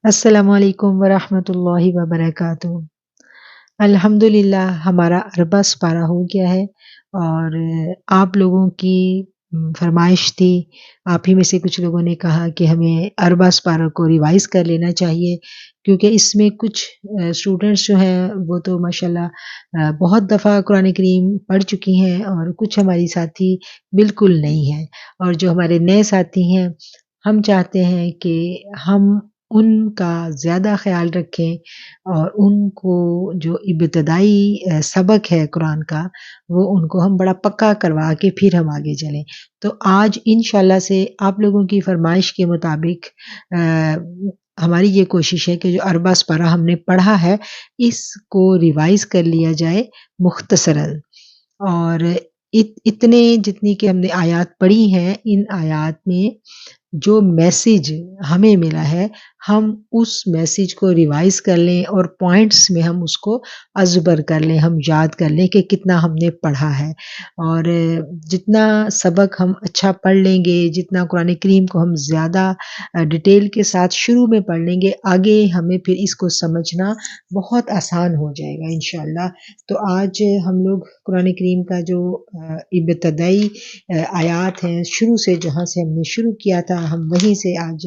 السلام علیکم ورحمۃ اللہ وبرکاتہ۔ الحمدللہ ہمارا عربہ سپارہ ہو گیا ہے اور آپ لوگوں کی فرمائش تھی، آپ ہی میں سے کچھ لوگوں نے کہا کہ ہمیں عربہ سپارہ کو ریوائز کر لینا چاہیے، کیونکہ اس میں کچھ اسٹوڈنٹس جو ہیں وہ تو ماشاءاللہ بہت دفعہ قرآن کریم پڑھ چکی ہیں اور کچھ ہماری ساتھی بالکل نہیں ہیں، اور جو ہمارے نئے ساتھی ہیں ہم چاہتے ہیں کہ ہم ان کا زیادہ خیال رکھیں اور ان کو جو ابتدائی سبق ہے قرآن کا وہ ان کو ہم بڑا پکا کروا کے پھر ہم آگے چلیں۔ تو آج انشاءاللہ سے آپ لوگوں کی فرمائش کے مطابق ہماری یہ کوشش ہے کہ جو عربہ سپارہ ہم نے پڑھا ہے اس کو ریوائز کر لیا جائے مختصراً، اور اتنے جتنی کہ ہم نے آیات پڑھی ہیں ان آیات میں جو میسج ہمیں ملا ہے ہم اس میسج کو ریوائز کر لیں اور پوائنٹس میں ہم اس کو ازبر کر لیں، ہم یاد کر لیں کہ کتنا ہم نے پڑھا ہے، اور جتنا سبق ہم اچھا پڑھ لیں گے، جتنا قرآن کریم کو ہم زیادہ ڈیٹیل کے ساتھ شروع میں پڑھ لیں گے، آگے ہمیں پھر اس کو سمجھنا بہت آسان ہو جائے گا انشاءاللہ۔ تو آج ہم لوگ قرآن کریم کا جو ابتدائی آیات ہیں شروع سے جہاں سے ہم نے شروع کیا تھا ہم وہیں سے آج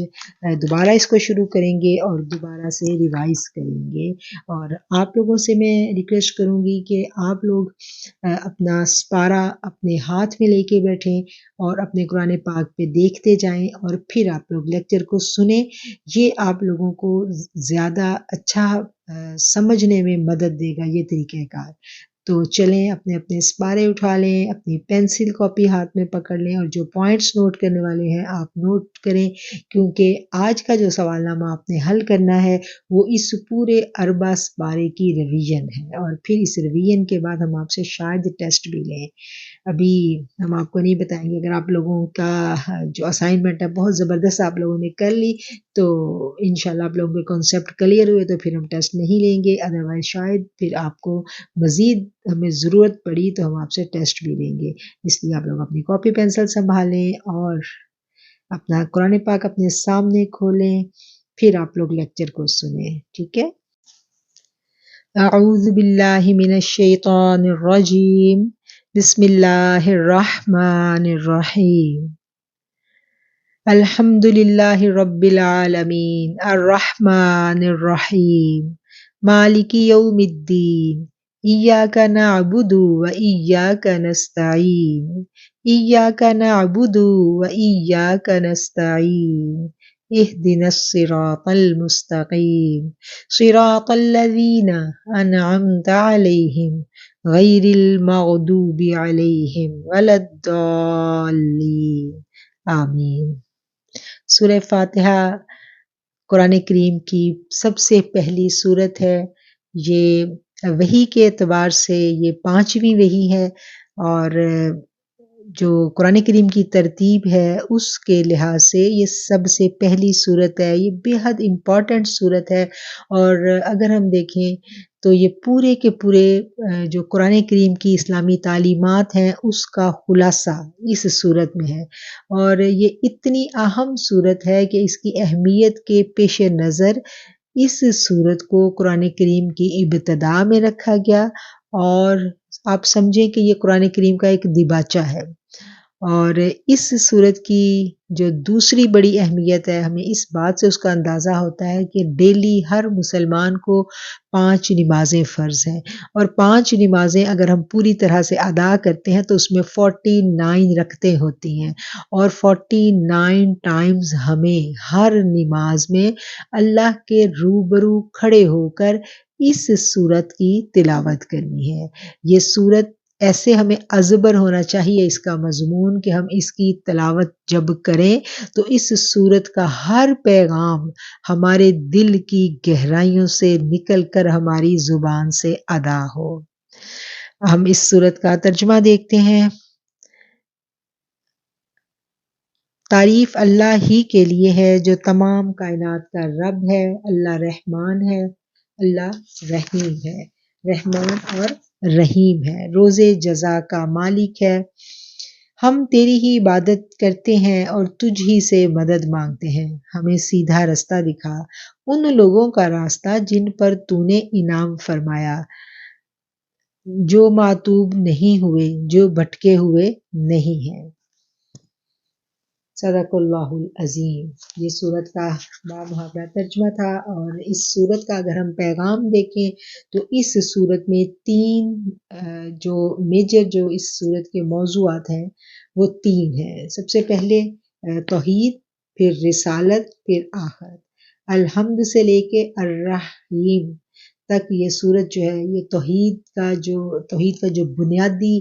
دوبارہ اس کو شروع کریں گے اور دوبارہ سے ریوائز کریں گے، اور آپ لوگوں سے میں ریکویسٹ کروں گی کہ آپ لوگ اپنا سپارہ اپنے ہاتھ میں لے کے بیٹھیں اور اپنے قرآن پاک پہ دیکھتے جائیں اور پھر آپ لوگ لیکچر کو سنیں، یہ آپ لوگوں کو زیادہ اچھا سمجھنے میں مدد دے گا یہ طریقہ کار۔ تو چلیں اپنے اپنے سپارے اٹھا لیں، اپنی پینسل کاپی ہاتھ میں پکڑ لیں اور جو پوائنٹس نوٹ کرنے والے ہیں آپ نوٹ کریں، کیونکہ آج کا جو سوال نامہ آپ نے حل کرنا ہے وہ اس پورے عربہ سپارے کی ریویژن ہے، اور پھر اس ریویژن کے بعد ہم آپ سے شاید ٹیسٹ بھی لیں۔ ابھی ہم آپ کو نہیں بتائیں گے، اگر آپ لوگوں کا جو اسائنمنٹ ہے بہت زبردست آپ لوگوں نے کر لی تو انشاءاللہ آپ لوگوں کے کانسیپٹ کلیئر ہوئے تو پھر ہم ٹیسٹ نہیں لیں گے، ادروائز شاید پھر آپ کو مزید ہمیں ضرورت پڑی تو ہم آپ سے ٹیسٹ بھی لیں گے، اس لیے آپ لوگ اپنی کاپی پینسل سنبھالیں اور اپنا قرآن پاک اپنے سامنے کھولیں، پھر آپ لوگ لیکچر کو سنیں، ٹھیک ہے؟ اعوذ باللہ من الشیطان الرجیم، بسم اللہ الرحمن الرحیم، الحمد للہ رب العالمین الرحمن الرحیم مالک یوم الدین، ایاک نعبد و ایاک نستعین، ایاک نعبد و ایاک نستعین، اہدنا الصراط المستقیم، صراط الذین انعمت علیہم غیر المغضوب علیہم ولا الضالین، آمین۔ سورہ فاتحہ قرآن کریم کی سب سے پہلی سورت ہے، یہ وحی کے اعتبار سے یہ 5ویں وحی ہے، اور جو قرآن کریم کی ترتیب ہے اس کے لحاظ سے یہ سب سے پہلی سورت ہے، یہ بے حد امپورٹنٹ سورت ہے، اور اگر ہم دیکھیں تو یہ پورے کے پورے جو قرآن کریم کی اسلامی تعلیمات ہیں اس کا خلاصہ اس سورت میں ہے، اور یہ اتنی اہم سورت ہے کہ اس کی اہمیت کے پیش نظر اس سورت کو قرآن کریم کی ابتدا میں رکھا گیا، اور آپ سمجھیں کہ یہ قرآن کریم کا ایک دیباچہ ہے۔ اور اس سورت کی جو دوسری بڑی اہمیت ہے، ہمیں اس بات سے اس کا اندازہ ہوتا ہے کہ ڈیلی ہر مسلمان کو 5 نمازیں فرض ہیں، اور 5 نمازیں اگر ہم پوری طرح سے ادا کرتے ہیں تو اس میں 49 رکعتیں ہوتی ہیں، اور 49 ٹائمز ہمیں ہر نماز میں اللہ کے روبرو کھڑے ہو کر اس سورت کی تلاوت کرنی ہے۔ یہ سورت ایسے ہمیں ازبر ہونا چاہیے اس کا مضمون کہ ہم اس کی تلاوت جب کریں تو اس سورت کا ہر پیغام ہمارے دل کی گہرائیوں سے نکل کر ہماری زبان سے ادا ہو۔ ہم اس سورت کا ترجمہ دیکھتے ہیں۔ تعریف اللہ ہی کے لیے ہے جو تمام کائنات کا رب ہے، اللہ رحمان ہے، اللہ رحیم ہے، رحمان اور رحیم ہے، روز جزا کا مالک ہے، ہم تیری ہی عبادت کرتے ہیں اور تجھ ہی سے مدد مانگتے ہیں، ہمیں سیدھا رستہ دکھا، ان لوگوں کا راستہ جن پر تو نے انعام فرمایا، جو معتوب نہیں ہوئے، جو بھٹکے ہوئے نہیں ہیں۔ صدق اللہ العظیم۔ یہ سورت کا بامحاورہ ترجمہ تھا، اور اس سورت کا اگر ہم پیغام دیکھیں تو اس سورت میں تین جو میجر جو اس سورت کے موضوعات ہیں وہ تین ہیں۔ سب سے پہلے توحید، پھر رسالت، پھر آخرت۔ الحمد سے لے کے الرحیم تک یہ سورت جو ہے یہ توحید کا جو بنیادی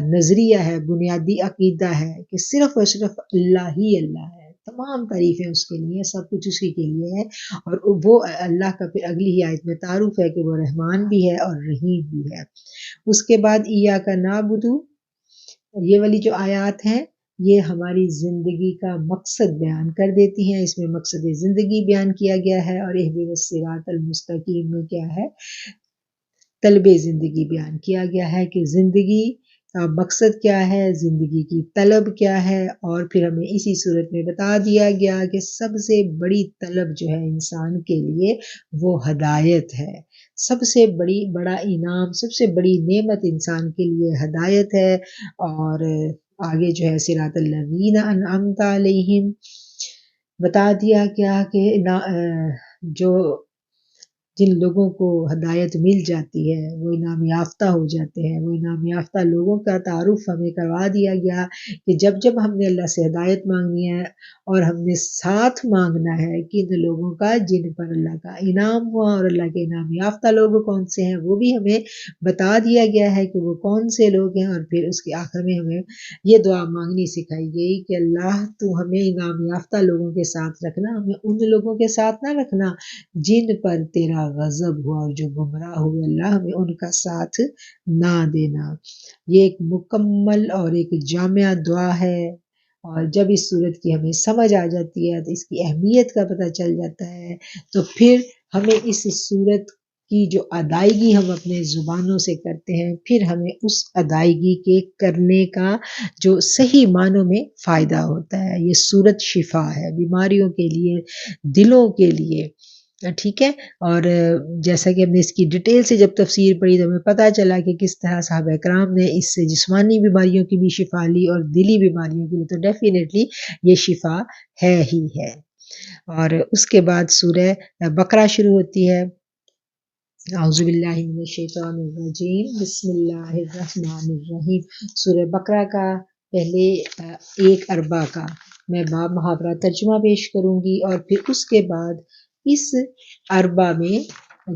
نظریہ ہے، بنیادی عقیدہ ہے کہ صرف اور صرف اللہ ہی اللہ ہے، تمام تعریفیں اس کے لیے، سب کچھ اسی کے لیے ہے، اور وہ اللہ کا پھر اگلی ہی آیت میں تعارف ہے کہ وہ رحمان بھی ہے اور رحیم بھی ہے۔ اس کے بعد ایاک نعبد، یہ والی جو آیات ہیں یہ ہماری زندگی کا مقصد بیان کر دیتی ہیں، اس میں مقصد زندگی بیان کیا گیا ہے، اور اہدنا الصراط المستقیم میں کیا ہے، طلب زندگی بیان کیا گیا ہے کہ زندگی کا مقصد کیا ہے، زندگی کی طلب کیا ہے، اور پھر ہمیں اسی صورت میں بتا دیا گیا کہ سب سے بڑی طلب جو ہے انسان کے لیے وہ ہدایت ہے، سب سے بڑا انعام، سب سے بڑی نعمت انسان کے لیے ہدایت ہے۔ اور آگے جو ہے صراط الذین انعمت علیہم بتا دیا گیا کہ جو جن لوگوں کو ہدایت مل جاتی ہے وہ انعام یافتہ ہو جاتے ہیں، وہ انعام یافتہ لوگوں کا تعارف ہمیں کروا دیا گیا کہ جب ہم نے اللہ سے ہدایت مانگنی ہے اور ہم نے ساتھ مانگنا ہے کن لوگوں کا جن پر اللہ کا انعام ہوا، اور اللہ کے انعام یافتہ لوگ کون سے ہیں وہ بھی ہمیں بتا دیا گیا ہے کہ وہ کون سے لوگ ہیں، اور پھر اس کے آخر میں ہمیں یہ دعا مانگنی سکھائی گئی کہ اللہ تو ہمیں انعام یافتہ لوگوں کے ساتھ رکھنا، ہمیں ان لوگوں کے ساتھ نہ رکھنا جن پر تیرا غضب ہوا اور جو گمراہ ہوئے، اللہ ہمیں ان کا ساتھ نہ دینا۔ یہ ایک مکمل اور ایک جامع دعا ہے، اور جب اس صورت کی ہمیں سمجھ آ جاتی ہے تو اس کی اہمیت کا پتہ چل جاتا ہے، تو پھر ہمیں اس صورت کی جو ادائیگی ہم اپنے زبانوں سے کرتے ہیں، پھر ہمیں اس ادائیگی کے کرنے کا جو صحیح معنوں میں فائدہ ہوتا ہے۔ یہ صورت شفا ہے بیماریوں کے لیے، دلوں کے لیے، ٹھیک ہے۔ اور جیسا کہ ہم نے اس کی ڈیٹیل سے جب تفسیر پڑھی تو ہمیں پتہ چلا کہ کس طرح صحابہ کرام نے اس سے جسمانی بیماریوں کی بھی شفا لی اور دلی بیماریوں کی بھی، تو ڈیفینیٹلی یہ شفا ہے ہی ہے۔ اور اس کے بعد سورہ بقرہ شروع ہوتی ہے۔ اعوذ باللہ من الشیطان الرجیم، بسم اللہ الرحمن الرحیم۔ سورہ بقرہ کا پہلے ایک اربع کا میں باب محاورہ ترجمہ پیش کروں گی، اور پھر اس کے بعد اس اربع میں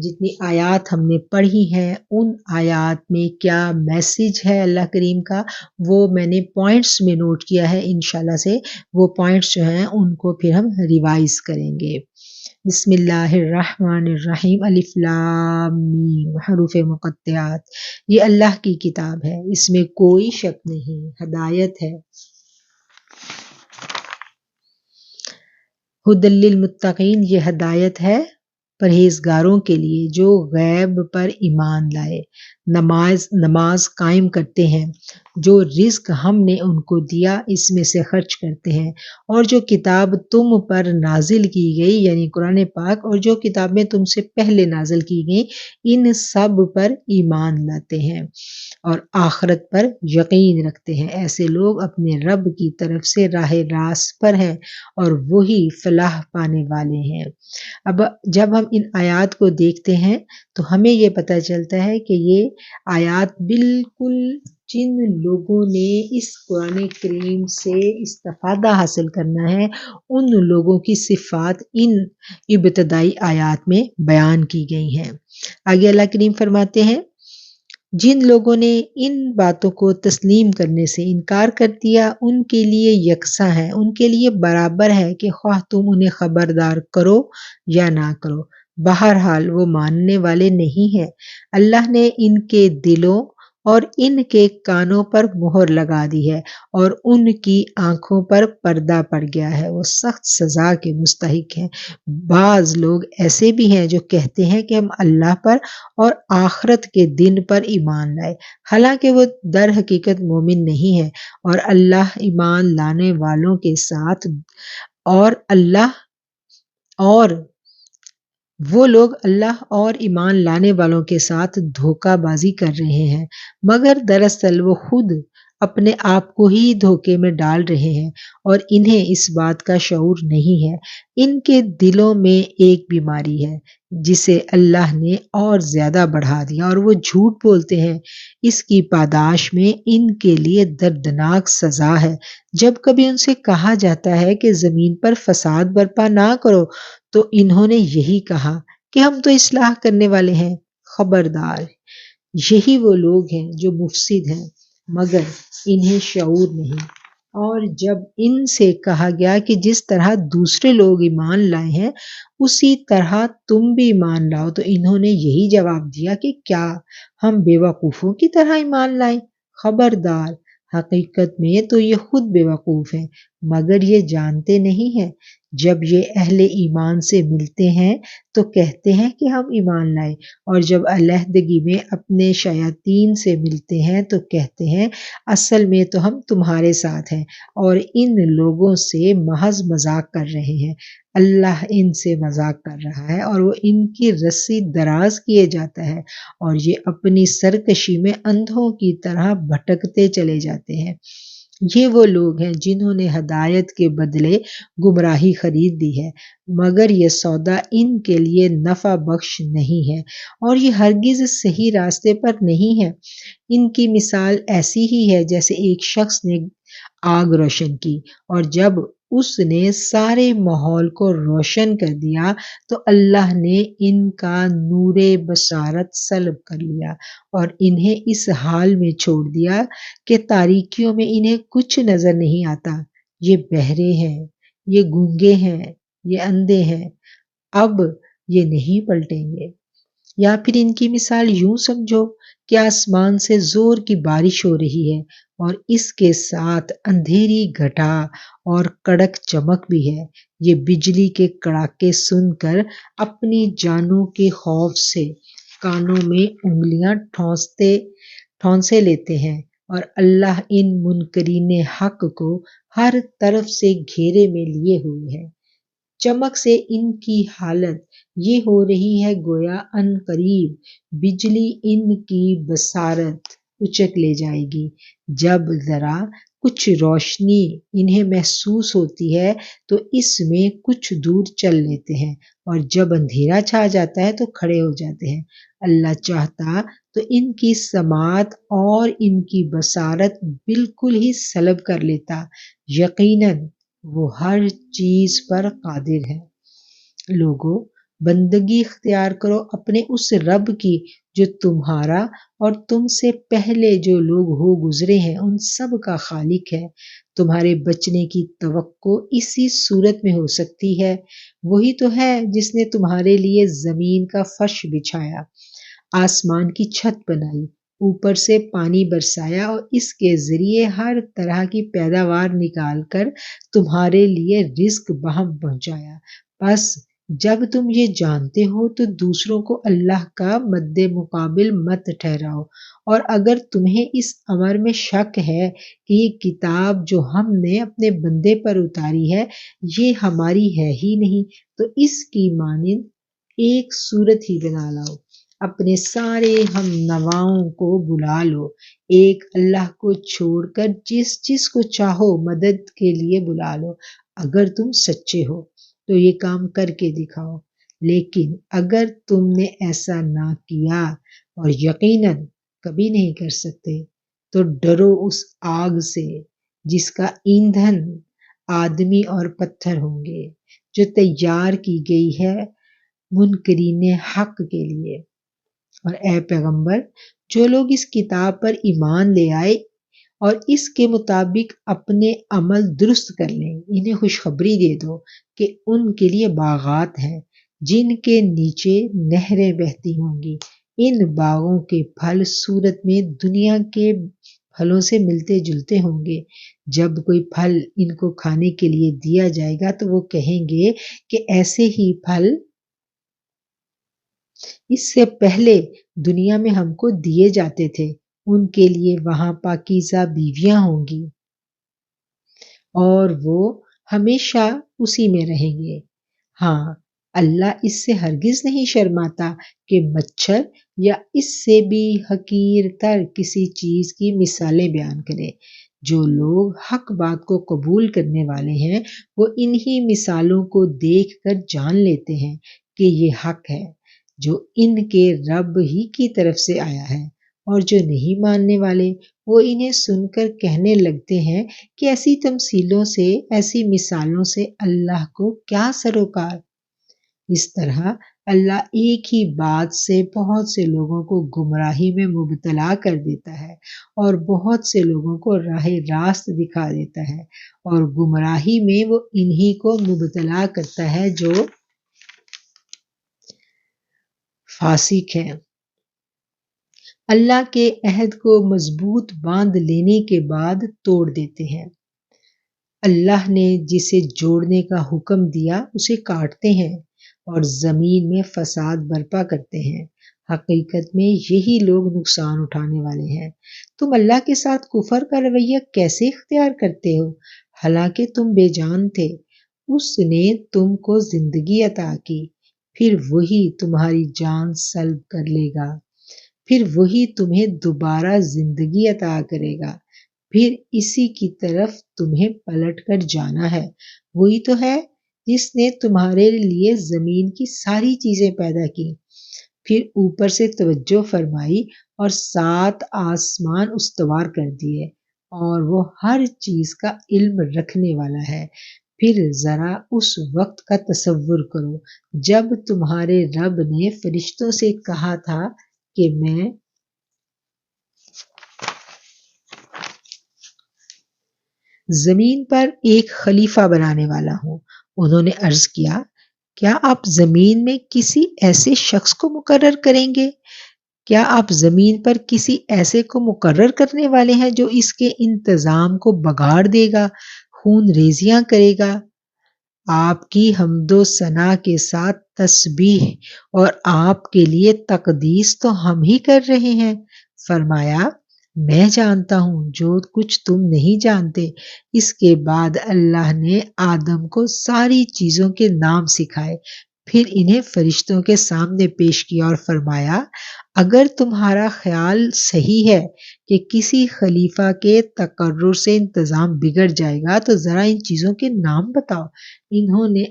جتنی آیات ہم نے پڑھی ہیں ان آیات میں کیا میسج ہے اللہ کریم کا، وہ میں نے پوائنٹس میں نوٹ کیا ہے، انشاءاللہ سے وہ پوائنٹس جو ہیں ان کو پھر ہم ریوائز کریں گے۔ بسم اللہ الرحمن الرحیم، الف لام میم، حروف مقطعات۔ یہ اللہ کی کتاب ہے، اس میں کوئی شک نہیں، ہدایت ہے۔ ھدی للمتقین، یہ ہدایت ہے پرہیزگاروں کے لیے جو غیب پر ایمان لائے، نماز قائم کرتے ہیں، جو رزق ہم نے ان کو دیا اس میں سے خرچ کرتے ہیں، اور جو کتاب تم پر نازل کی گئی یعنی قرآن پاک، اور جو کتابیں تم سے پہلے نازل کی گئیں ان سب پر ایمان لاتے ہیں اور آخرت پر یقین رکھتے ہیں، ایسے لوگ اپنے رب کی طرف سے راہ راست پر ہیں اور وہی فلاح پانے والے ہیں۔ اب جب ہم ان آیات کو دیکھتے ہیں تو ہمیں یہ پتہ چلتا ہے کہ یہ آیات بالکل جن لوگوں نے اس قرآن کریم سے استفادہ حاصل کرنا ہے ان لوگوں کی صفات ان ابتدائی آیات میں بیان کی گئی ہیں۔ آگے اللہ کریم فرماتے ہیں، جن لوگوں نے ان باتوں کو تسلیم کرنے سے انکار کر دیا ان کے لیے یکساں ہے، ان کے لیے برابر ہے کہ خواہ تم انہیں خبردار کرو یا نہ کرو، بہرحال وہ ماننے والے نہیں ہیں۔ اللہ نے ان کے دلوں اور ان کے کانوں پر مہر لگا دی ہے اور ان کی آنکھوں پر پردہ پڑ گیا ہے، وہ سخت سزا کے مستحق ہیں۔ بعض لوگ ایسے بھی ہیں جو کہتے ہیں کہ ہم اللہ پر اور آخرت کے دن پر ایمان لائے، حالانکہ وہ در حقیقت مومن نہیں ہے، اور اللہ ایمان لانے والوں کے ساتھ اور وہ لوگ اللہ اور ایمان لانے والوں کے ساتھ دھوکہ بازی کر رہے ہیں، مگر دراصل وہ خود اپنے آپ کو ہی دھوکے میں ڈال رہے ہیں اور انہیں اس بات کا شعور نہیں ہے۔ ان کے دلوں میں ایک بیماری ہے جسے اللہ نے اور زیادہ بڑھا دیا اور وہ جھوٹ بولتے ہیں۔ اس کی پاداش میں ان کے لیے دردناک سزا ہے۔ جب کبھی ان سے کہا جاتا ہے کہ زمین پر فساد برپا نہ کرو تو انہوں نے یہی کہا کہ ہم تو اصلاح کرنے والے ہیں۔ خبردار، یہی وہ لوگ ہیں جو مفسد ہیں مگر انہیں شعور نہیں۔ اور جب ان سے کہا گیا کہ جس طرح دوسرے لوگ ایمان لائے ہیں اسی طرح تم بھی ایمان لاؤ تو انہوں نے یہی جواب دیا کہ کیا ہم بیوقوفوں کی طرح ایمان لائیں؟ خبردار، حقیقت میں تو یہ خود بیوقوف ہیں مگر یہ جانتے نہیں ہیں۔ جب یہ اہل ایمان سے ملتے ہیں تو کہتے ہیں کہ ہم ایمان لائے، اور جب علیحدگی میں اپنے شیاطین سے ملتے ہیں تو کہتے ہیں اصل میں تو ہم تمہارے ساتھ ہیں اور ان لوگوں سے محض مذاق کر رہے ہیں۔ اللہ ان سے مذاق کر رہا ہے اور وہ ان کی رسی دراز کیے جاتا ہے اور یہ اپنی سرکشی میں اندھوں کی طرح بھٹکتے چلے جاتے ہیں۔ یہ وہ لوگ ہیں جنہوں نے ہدایت کے بدلے گمراہی خرید لی ہے، مگر یہ سودا ان کے لیے نفع بخش نہیں ہے اور یہ ہرگز صحیح راستے پر نہیں ہے۔ ان کی مثال ایسی ہی ہے جیسے ایک شخص نے آگ روشن کی اور جب اس نے سارے ماحول کو روشن کر دیا تو اللہ نے ان کا نور بصارت سلب کر لیا اور انہیں اس حال میں چھوڑ دیا کہ تاریکیوں میں انہیں کچھ نظر نہیں آتا۔ یہ بہرے ہیں، یہ گونگے ہیں، یہ اندھے ہیں، اب یہ نہیں پلٹیں گے۔ یا پھر ان کی مثال یوں سمجھو کہ آسمان سے زور کی بارش ہو رہی ہے اور اس کے ساتھ اندھیری گھٹا اور کڑک چمک بھی ہے۔ یہ بجلی کے کڑاکے سن کر اپنی جانوں کے خوف سے کانوں میں انگلیاں ٹھونسے لیتے ہیں اور اللہ ان منکرین حق کو ہر طرف سے گھیرے میں لیے ہوئے ہے۔ چمک سے ان کی حالت یہ ہو رہی ہے گویا ان قریب بجلی ان کی بصارت اچک لے جائے گی۔ جب ذرا کچھ روشنی انہیں محسوس ہوتی ہے تو اس میں کچھ دور چل لیتے ہیں اور جب اندھیرا چھا جاتا ہے تو کھڑے ہو جاتے ہیں۔ اللہ چاہتا تو ان کی سماعت اور ان کی بصارت بالکل ہی سلب کر لیتا، یقیناً وہ ہر چیز پر قادر ہے۔ لوگو، بندگی اختیار کرو اپنے اس رب کی جو تمہارا اور تم سے پہلے جو لوگ ہو گزرے ہیں ان سب کا خالق ہے۔ تمہارے بچنے کی توقع اسی صورت میں ہو سکتی ہے، وہی تو ہے جس نے تمہارے لیے زمین کا فرش بچھایا، آسمان کی چھت بنائی، اوپر سے پانی برسایا اور اس کے ذریعے ہر طرح کی پیداوار نکال کر تمہارے لیے رزق بہم پہنچایا۔ بس جب تم یہ جانتے ہو تو دوسروں کو اللہ کا مد مقابل مت ٹھہراؤ، اور اگر تمہیں اس امر میں شک ہے کہ یہ کتاب جو ہم نے اپنے بندے پر اتاری ہے یہ ہماری ہے ہی نہیں تو اس کی مانند ایک صورت ہی بنا لاؤ، اپنے سارے ہم نواؤں کو بلا لو، ایک اللہ کو چھوڑ کر جس کو چاہو مدد کے لیے بلا لو۔ اگر تم سچے ہو تو یہ کام کر کے دکھاؤ، لیکن اگر تم نے ایسا نہ کیا اور یقیناً کبھی نہیں کر سکتے تو ڈرو اس آگ سے جس کا ایندھن آدمی اور پتھر ہوں گے، جو تیار کی گئی ہے منکرین حق کے لیے۔ اور اے پیغمبر، جو لوگ اس کتاب پر ایمان لے آئے اور اس کے مطابق اپنے عمل درست کر لیں انہیں خوشخبری دے دو کہ ان کے لیے باغات ہیں جن کے نیچے نہریں بہتی ہوں گی، ان باغوں کے پھل صورت میں دنیا کے پھلوں سے ملتے جلتے ہوں گے۔ جب کوئی پھل ان کو کھانے کے لیے دیا جائے گا تو وہ کہیں گے کہ ایسے ہی پھل اس سے پہلے دنیا میں ہم کو دیے جاتے تھے۔ ان کے لیے وہاں پاکیزہ بیویاں ہوں گی اور وہ ہمیشہ اسی میں رہیں گے۔ ہاں، اللہ اس سے ہرگز نہیں شرماتا کہ مچھر یا اس سے بھی حقیر تر کسی چیز کی مثالیں بیان کرے۔ جو لوگ حق بات کو قبول کرنے والے ہیں وہ انہی مثالوں کو دیکھ کر جان لیتے ہیں کہ یہ حق ہے جو ان کے رب ہی کی طرف سے آیا ہے، اور جو نہیں ماننے والے وہ انہیں سن کر کہنے لگتے ہیں کہ ایسی تمثیلوں سے، ایسی مثالوں سے اللہ کو کیا سروکار۔ اس طرح اللہ ایک ہی بات سے بہت سے لوگوں کو گمراہی میں مبتلا کر دیتا ہے اور بہت سے لوگوں کو راہ راست دکھا دیتا ہے، اور گمراہی میں وہ انہی کو مبتلا کرتا ہے جو فاسق ہیں۔ اللہ کے عہد کو مضبوط باندھ لینے کے بعد توڑ دیتے ہیں۔ اللہ نے جسے جوڑنے کا حکم دیا اسے کاٹتے ہیں اور زمین میں فساد برپا کرتے ہیں۔ حقیقت میں یہی لوگ نقصان اٹھانے والے ہیں۔ تم اللہ کے ساتھ کفر کا رویہ کیسے اختیار کرتے ہو، حالانکہ تم بے جان تھے۔ اس نے تم کو زندگی عطا کی، پھر وہی تمہاری جان سلب کر لے گا، پھر وہی تمہیں دوبارہ زندگی عطا کرے گا، پھر اسی کی طرف تمہیں پلٹ کر جانا ہے۔ وہی تو ہے جس نے تمہارے لیے زمین کی ساری چیزیں پیدا کی، پھر اوپر سے توجہ فرمائی اور 7 آسمان استوار کر دیے، اور وہ ہر چیز کا علم رکھنے والا ہے۔ پھر ذرا اس وقت کا تصور کرو جب تمہارے رب نے فرشتوں سے کہا تھا کہ میں زمین پر ایک خلیفہ بنانے والا ہوں۔ انہوں نے عرض کیا، کیا آپ زمین میں کسی ایسے شخص کو مقرر کریں گے؟ کیا آپ زمین پر کسی ایسے کو مقرر کرنے والے ہیں جو اس کے انتظام کو بگاڑ دے گا، خون ریزیاں کرے گا؟ آپ کی حمد و ثنا کے ساتھ تسبیح اور آپ کے لیے تقدیس تو ہم ہی کر رہے ہیں۔ فرمایا، میں جانتا ہوں جو کچھ تم نہیں جانتے۔ اس کے بعد اللہ نے آدم کو ساری چیزوں کے نام سکھائے، پھر انہیں فرشتوں کے سامنے پیش کیا اور فرمایا، اگر تمہارا خیال صحیح ہے کہ کسی خلیفہ کے تقرر سے انتظام بگڑ جائے گا تو ذرا ان چیزوں کے نام بتاؤ۔ انہوں نے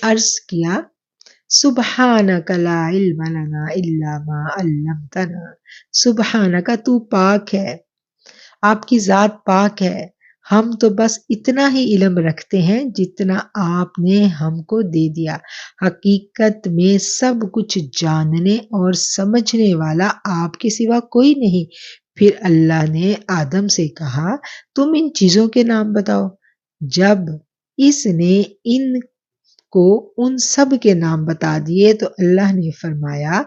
عرض کیا، سبحانک لا علم لنا الا ما علمتنا۔ سبحانک، تو پاک ہے، آپ کی ذات پاک ہے، ہم تو بس اتنا ہی علم رکھتے ہیں جتنا آپ نے ہم کو دے دیا۔ حقیقت میں سب کچھ جاننے اور سمجھنے والا آپ کے سوا کوئی نہیں۔ پھر اللہ نے آدم سے کہا، تم ان چیزوں کے نام بتاؤ۔ جب اس نے ان کو ان سب کے نام بتا دیے تو اللہ نے فرمایا،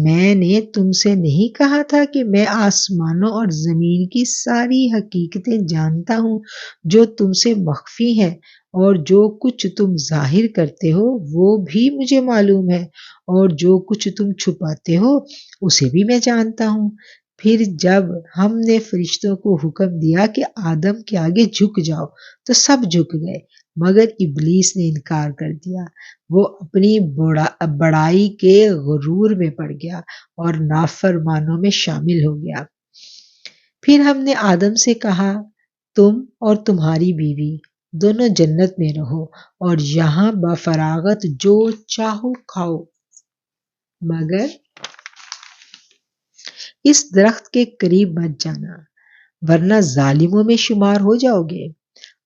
میں نے تم سے نہیں کہا تھا کہ میں آسمانوں اور زمین کی ساری حقیقتیں جانتا ہوں جو تم سے مخفی ہیں، اور جو کچھ تم ظاہر کرتے ہو وہ بھی مجھے معلوم ہے، اور جو کچھ تم چھپاتے ہو اسے بھی میں جانتا ہوں۔ پھر جب ہم نے فرشتوں کو حکم دیا کہ آدم کے آگے جھک جاؤ تو سب جھک گئے، مگر ابلیس نے انکار کر دیا۔ وہ اپنی بڑائی کے غرور میں پڑ گیا اور نافرمانوں میں شامل ہو گیا۔ پھر ہم نے آدم سے کہا، تم اور تمہاری بیوی دونوں جنت میں رہو اور یہاں بفراغت جو چاہو کھاؤ، مگر اس درخت کے قریب مت جانا ورنہ ظالموں میں شمار ہو جاؤ گے۔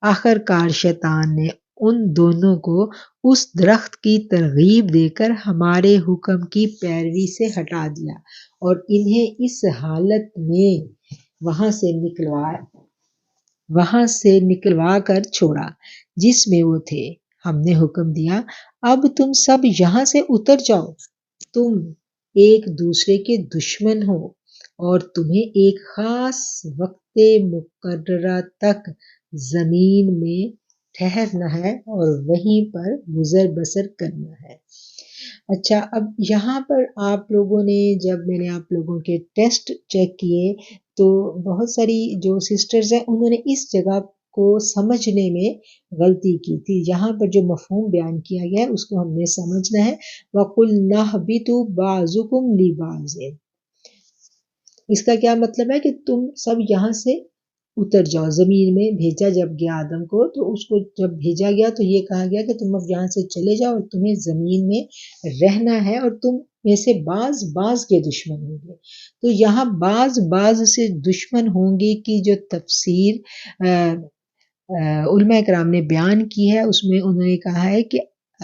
آخر کار شیطان نے ان دونوں کو اس درخت کی ترغیب دے کر ہمارے حکم کی پیروی سے ہٹا دیا اور انہیں اس حالت میں وہاں سے نکلوا کر چھوڑا جس میں وہ تھے۔ ہم نے حکم دیا اب تم سب یہاں سے اتر جاؤ، تم ایک دوسرے کے دشمن ہو اور تمہیں ایک خاص وقت مقررہ تک زمین میں ٹھہرنا ہے اور وہیں پر گزر بسر کرنا ہے۔ اچھا، اب یہاں پر آپ لوگوں نے، جب میں نے آپ لوگوں کے ٹیسٹ چیک کیے تو بہت ساری جو سسٹرز ہیں انہوں نے اس جگہ کو سمجھنے میں غلطی کی تھی۔ یہاں پر جو مفہوم بیان کیا گیا ہے اس کو ہم نے سمجھنا ہے۔ وَقُلْنَا اهْبِطُوا بَعْضُكُمْ لِبَعْضٍ، اس کا کیا مطلب ہے کہ تم سب یہاں سے اتر جاؤ۔ زمین میں بھیجا جب گیا آدم کو تو اس کو جب بھیجا گیا تو یہ کہا گیا کہ تم اب یہاں سے چلے جاؤ اور تمہیں زمین میں رہنا ہے اور تم میں سے بعض کے دشمن ہوں گے۔ تو یہاں بعض سے دشمن ہوں گے کی جو تفسیر علماء کرام نے بیان کی ہے اس میں انہوں نے کہا ہے کہ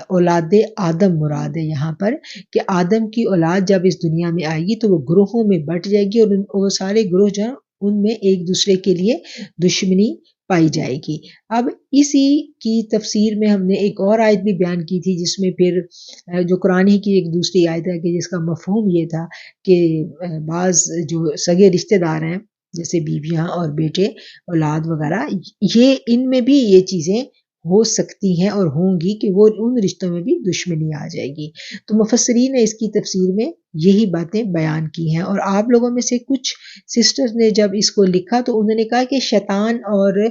اولاد آدم مراد ہے یہاں پر، کہ آدم کی اولاد جب اس دنیا میں آئے گی تو وہ گروہوں میں بٹ جائے گی اور وہ سارے گروہ جو ان میں ایک دوسرے کے لیے دشمنی پائی جائے گی۔ اب اسی کی تفسیر میں ہم نے ایک اور آیت بھی بیان کی تھی جس میں پھر جو قرآن ہی کی ایک دوسری آیت ہے کہ جس کا مفہوم یہ تھا کہ بعض جو سگے رشتہ دار ہیں جیسے بیویاں اور بیٹے اولاد وغیرہ، یہ ان میں بھی یہ چیزیں ہو سکتی ہیں اور ہوں گی کہ وہ ان رشتوں میں بھی دشمنی آ جائے گی۔ تو مفسرین نے اس کی تفسیر میں یہی باتیں بیان کی ہیں، اور آپ لوگوں میں سے کچھ سسٹرز نے جب اس کو لکھا تو انہوں نے کہا کہ شیطان اور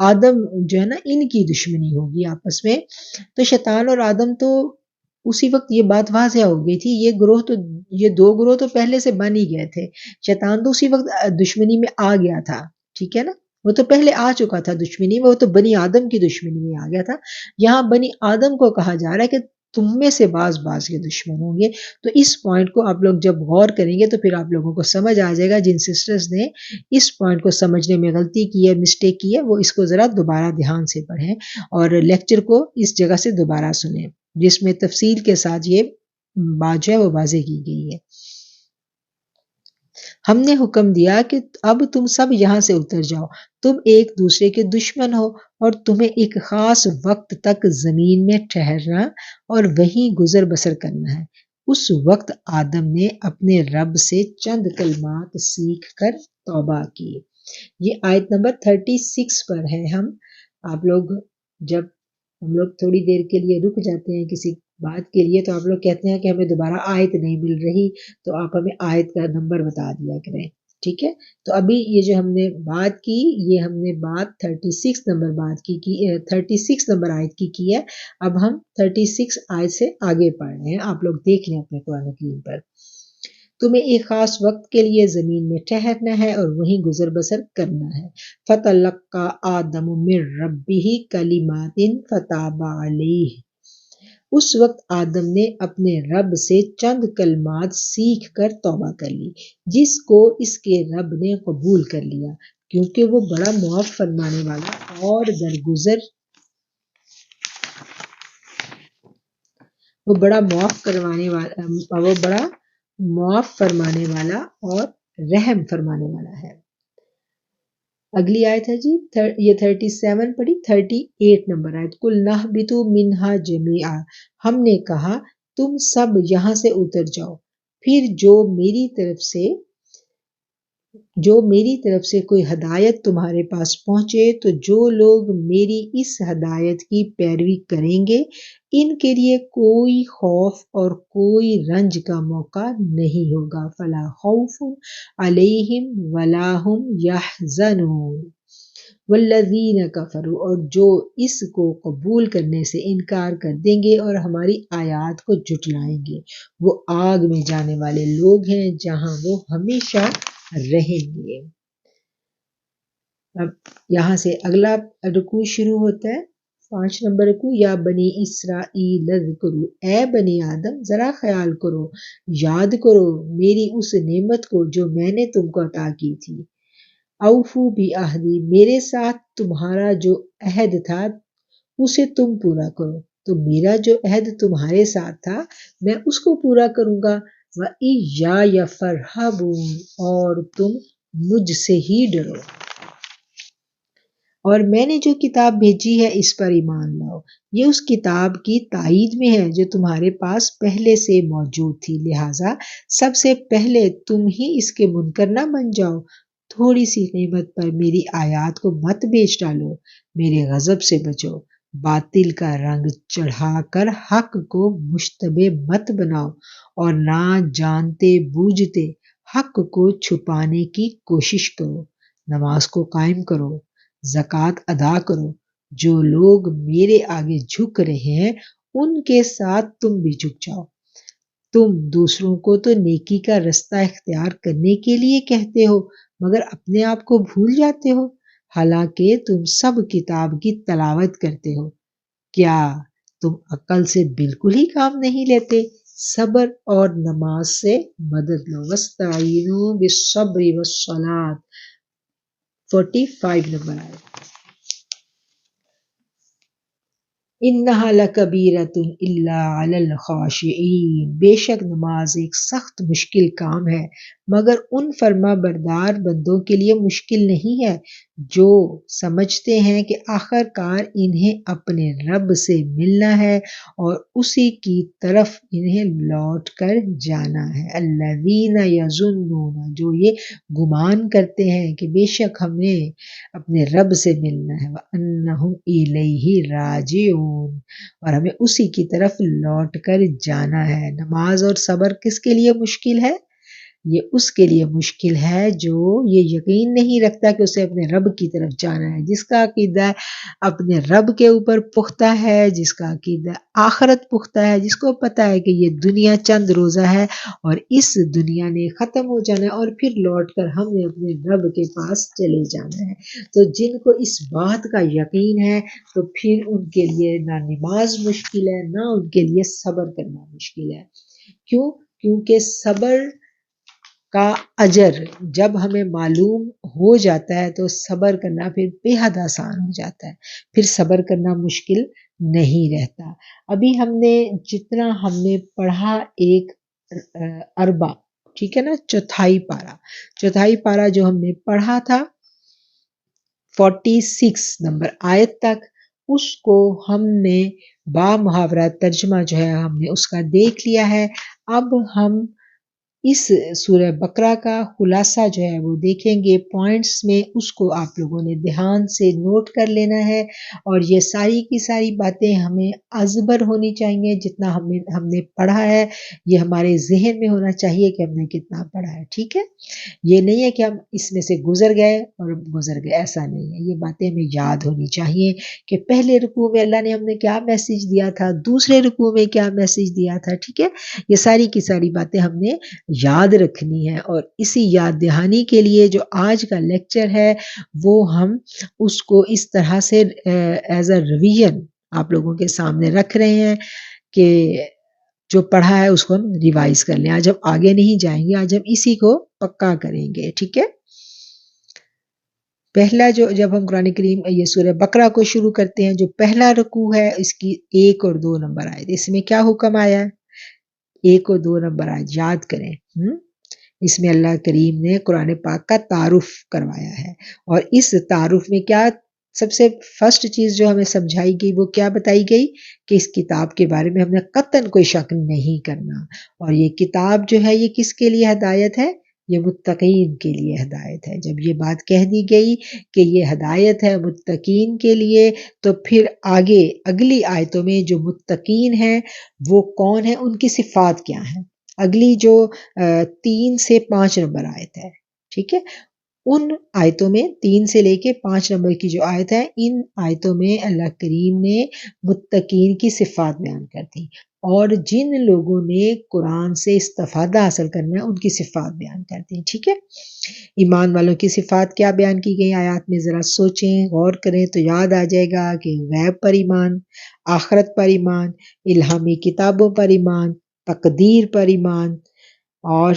آدم جو ہے نا ان کی دشمنی ہوگی آپس میں۔ تو شیطان اور آدم تو اسی وقت یہ بات واضح ہو گئی تھی، یہ دو گروہ تو پہلے سے بن ہی گئے تھے، شیطان تو اسی وقت دشمنی میں آ گیا تھا، ٹھیک ہے نا، وہ تو پہلے آ چکا تھا دشمنی میں، وہ تو بنی آدم کی دشمنی میں آ گیا تھا۔ یہاں بنی آدم کو کہا جا رہا ہے کہ تم میں سے بعض کے دشمن ہوں گے۔ تو اس پوائنٹ کو آپ لوگ جب غور کریں گے تو پھر آپ لوگوں کو سمجھ آ جائے گا، جن سسٹرز نے اس پوائنٹ کو سمجھنے میں غلطی کی ہے، مسٹیک کی ہے، وہ اس کو ذرا دوبارہ دھیان سے پڑھیں اور لیکچر کو اس جگہ سے دوبارہ سنیں جس میں تفصیل کے ساتھ یہ بات جو ہے وہ واضح کی گئی ہے۔ ہم نے حکم دیا کہ اب تم سب یہاں سے اتر جاؤ، تم ایک دوسرے کے دشمن ہو اور تمہیں ایک خاص وقت تک زمین میں ٹھہرنا اور وہیں گزر بسر کرنا ہے۔ اس وقت آدم نے اپنے رب سے چند کلمات سیکھ کر توبہ کی۔ یہ آیت نمبر 36 پر ہے۔ آپ لوگ جب ہم لوگ تھوڑی دیر کے لیے رک جاتے ہیں کسی بات کے لیے تو آپ لوگ کہتے ہیں کہ ہمیں دوبارہ آیت نہیں مل رہی، تو آپ ہمیں آیت کا نمبر بتا دیا کریں، ٹھیک ہے۔ تو ابھی یہ جو ہم نے بات کی، یہ ہم نے بات 36 نمبر بات کی 36 نمبر آیت کی ہے۔ اب ہم 36 آیت سے آگے پڑھ رہے ہیں، آپ لوگ دیکھ لیں اپنے قرآن کریم پر۔ تمہیں ایک خاص وقت کے لیے زمین میں ٹھہرنا ہے اور وہیں گزر بسر کرنا ہے۔ فَتَلَقَّىٰ آدَمُ مِن رَّبِّهِ كَلِمَاتٍ فَتَابَ عَلَيْهِ، اس وقت آدم نے اپنے رب سے چند کلمات سیکھ کر توبہ کر لی، جس کو اس کے رب نے قبول کر لیا کیونکہ وہ بڑا معاف فرمانے والا اور درگزر وہ بڑا معاف فرمانے والا اور رحم فرمانے والا ہے۔ اگلی آیت ہے جی، یہ 37 پڑھی، 38 نمبر آیت۔ قُلْنَا اهْبِطُوا مِنْهَا جَمِيعًا، ہم نے کہا تم سب یہاں سے اتر جاؤ، پھر جو میری طرف سے کوئی ہدایت تمہارے پاس پہنچے تو جو لوگ میری اس ہدایت کی پیروی کریں گے ان کے لیے کوئی خوف اور کوئی رنج کا موقع نہیں ہوگا۔ فلا خوف علیہم ولا هم یحزنون والذین کفروا، اور جو اس کو قبول کرنے سے انکار کر دیں گے اور ہماری آیات کو جھٹلائیں گے وہ آگ میں جانے والے لوگ ہیں جہاں وہ ہمیشہ رہیں گے۔ اب یہاں سے اگلا رکوع شروع ہوتا ہے، 5 نمبر رکوع۔ یا بنی اسرائیل اذکروا، اے بنی آدم ذرا خیال کرو، یاد کرو میری اس نعمت کو جو میں نے تم کو عطا کی تھی۔ اوفو بعہدی، میرے ساتھ تمہارا جو عہد تھا اسے تم پورا کرو، تو میرا جو عہد تمہارے ساتھ تھا میں اس کو پورا کروں گا۔ وَإِيَّایَ فَارْہَبُونِ، اور تم مجھ سے ہی ڈرو۔ اور میں نے جو کتاب بھیجی ہے اس پر ایمان لاؤ، یہ اس کتاب کی تائید میں ہے جو تمہارے پاس پہلے سے موجود تھی، لہٰذا سب سے پہلے تم ہی اس کے منکر نہ بن جاؤ۔ تھوڑی سی قیمت پر میری آیات کو مت بیچ ڈالو، میرے غضب سے بچو، باطل کا رنگ چڑھا کر حق کو مشتبہ مت بناؤ، اور نہ جانتے بوجھتے حق کو چھپانے کی کوشش کرو۔ نماز کو قائم کرو، زکوٰۃ ادا کرو، جو لوگ میرے آگے جھک رہے ہیں ان کے ساتھ تم بھی جھک جاؤ۔ تم دوسروں کو تو نیکی کا رستہ اختیار کرنے کے لیے کہتے ہو مگر اپنے آپ کو بھول جاتے ہو، حالانکہ تم سب کتاب کی تلاوت کرتے ہو۔ کیا تم عقل سے بالکل ہی کام نہیں لیتے؟ صبر اور نماز سے مدد لو۔ وَاسْتَعِینُوا بِالصَّبْرِ وَالصَّلَاةِ 45 نمبر آئے۔ اِنَّهَا لَكَبِیرَةٌ إِلَّا عَلَى الْخَاشِعِینَ، بے شک نماز ایک سخت مشکل کام ہے مگر ان فرما بردار بندوں کے لیے مشکل نہیں ہے جو سمجھتے ہیں کہ آخر کار انہیں اپنے رب سے ملنا ہے اور اسی کی طرف انہیں لوٹ کر جانا ہے۔ الذین یظنون، جو یہ گمان کرتے ہیں کہ بے شک ہمیں اپنے رب سے ملنا ہے، وَأَنَّهُمْ إِلَیْهِ راجعون، اور ہمیں اسی کی طرف لوٹ کر جانا ہے۔ نماز اور صبر کس کے لیے مشکل ہے؟ یہ اس کے لیے مشکل ہے جو یہ یقین نہیں رکھتا کہ اسے اپنے رب کی طرف جانا ہے، جس کا عقیدہ اپنے رب کے اوپر پختہ ہے، جس کا عقیدہ آخرت پختہ ہے، جس کو پتہ ہے کہ یہ دنیا چند روزہ ہے اور اس دنیا نے ختم ہو جانا ہے اور پھر لوٹ کر ہم نے اپنے رب کے پاس چلے جانا ہے۔ تو جن کو اس بات کا یقین ہے تو پھر ان کے لیے نہ نماز مشکل ہے نہ ان کے لیے صبر کرنا مشکل ہے۔ کیوں؟ کیونکہ صبر کا اجر جب ہمیں معلوم ہو جاتا ہے تو صبر کرنا پھر بے حد آسان ہو جاتا ہے، پھر صبر کرنا مشکل نہیں رہتا۔ ابھی جتنا ہم نے پڑھا ایک اربع، ٹھیک ہے نا، چوتھائی پارہ جو ہم نے پڑھا تھا 46 نمبر آیت تک، اس کو ہم نے با محاورہ ترجمہ جو ہے ہم نے اس کا دیکھ لیا ہے۔ اب ہم اس سورہ بقرہ کا خلاصہ جو ہے وہ دیکھیں گے، پوائنٹس میں اس کو آپ لوگوں نے دھیان سے نوٹ کر لینا ہے، اور یہ ساری کی ساری باتیں ہمیں ازبر ہونی چاہیے۔ جتنا ہم نے پڑھا ہے یہ ہمارے ذہن میں ہونا چاہیے کہ ہم نے کتنا پڑھا ہے، ٹھیک ہے؟ یہ نہیں ہے کہ ہم اس میں سے گزر گئے، ایسا نہیں ہے۔ یہ باتیں ہمیں یاد ہونی چاہیے کہ پہلے رکوع میں اللہ نے ہم نے کیا میسج دیا تھا، دوسرے رکوع میں کیا میسج دیا تھا، ٹھیک ہے؟ یہ ساری کی ساری باتیں ہم نے یاد رکھنی ہے، اور اسی یاد دہانی کے لیے جو آج کا لیکچر ہے وہ ہم اس کو اس طرح سے ایز اے ریویژن آپ لوگوں کے سامنے رکھ رہے ہیں کہ جو پڑھا ہے اس کو ہم ریوائز کر لیں۔ آج ہم آگے نہیں جائیں گے، آج ہم اسی کو پکا کریں گے، ٹھیک ہے؟ پہلا جب ہم قرآن کریم یہ سورہ بقرہ کو شروع کرتے ہیں، جو پہلا رکوع ہے اس کی 1 اور 2 نمبر آئے، اس میں کیا حکم آیا ہے؟ 1 اور 2 نمبر آئے یاد کریں۔ اس میں اللہ کریم نے قرآن پاک کا تعارف کروایا ہے، اور اس تعارف میں کیا سب سے فرسٹ چیز جو ہمیں سمجھائی گئی وہ کیا بتائی گئی کہ اس کتاب کے بارے میں ہم نے قطعاً کوئی شک نہیں کرنا، اور یہ کتاب جو ہے یہ کس کے لیے ہدایت ہے؟ یہ متقین کے لیے ہدایت ہے۔ جب یہ بات کہہ دی گئی کہ یہ ہدایت ہے متقین کے لیے، تو پھر آگے اگلی آیتوں میں جو متقین ہیں وہ کون ہیں، ان کی صفات کیا ہیں، اگلی جو 3 سے 5 نمبر آیت ہے، ٹھیک ہے؟ ان آیتوں میں 3 سے لے کے 5 نمبر کی جو آیت ہے، ان آیتوں میں اللہ کریم نے متقین کی صفات بیان کر دی، اور جن لوگوں نے قرآن سے استفادہ حاصل کرنا ہے ان کی صفات بیان کر دی، ٹھیک ہے؟ ایمان والوں کی صفات کیا بیان کی گئی آیات میں، ذرا سوچیں غور کریں تو یاد آ جائے گا کہ غیب پر ایمان، آخرت پر ایمان، الہامی کتابوں پر ایمان، تقدیر پر ایمان، اور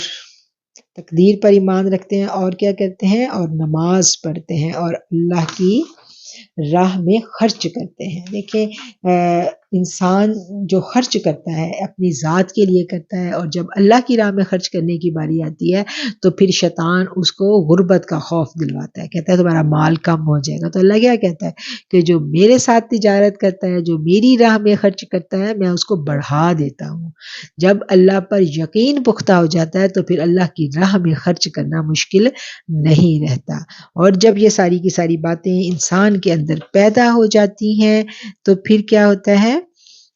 تقدیر پر ایمان رکھتے ہیں، اور کیا کرتے ہیں، اور نماز پڑھتے ہیں، اور اللہ کی راہ میں خرچ کرتے ہیں۔ دیکھیں انسان جو خرچ کرتا ہے اپنی ذات کے لیے کرتا ہے، اور جب اللہ کی راہ میں خرچ کرنے کی باری آتی ہے تو پھر شیطان اس کو غربت کا خوف دلواتا ہے، کہتا ہے تمہارا مال کم ہو جائے گا۔ تو اللہ کیا کہتا ہے کہ جو میرے ساتھ تجارت کرتا ہے، جو میری راہ میں خرچ کرتا ہے، میں اس کو بڑھا دیتا ہوں۔ جب اللہ پر یقین پختہ ہو جاتا ہے تو پھر اللہ کی راہ میں خرچ کرنا مشکل نہیں رہتا۔ اور جب یہ ساری کی ساری باتیں انسان کے اندر پیدا ہو جاتی ہیں تو پھر کیا ہوتا ہے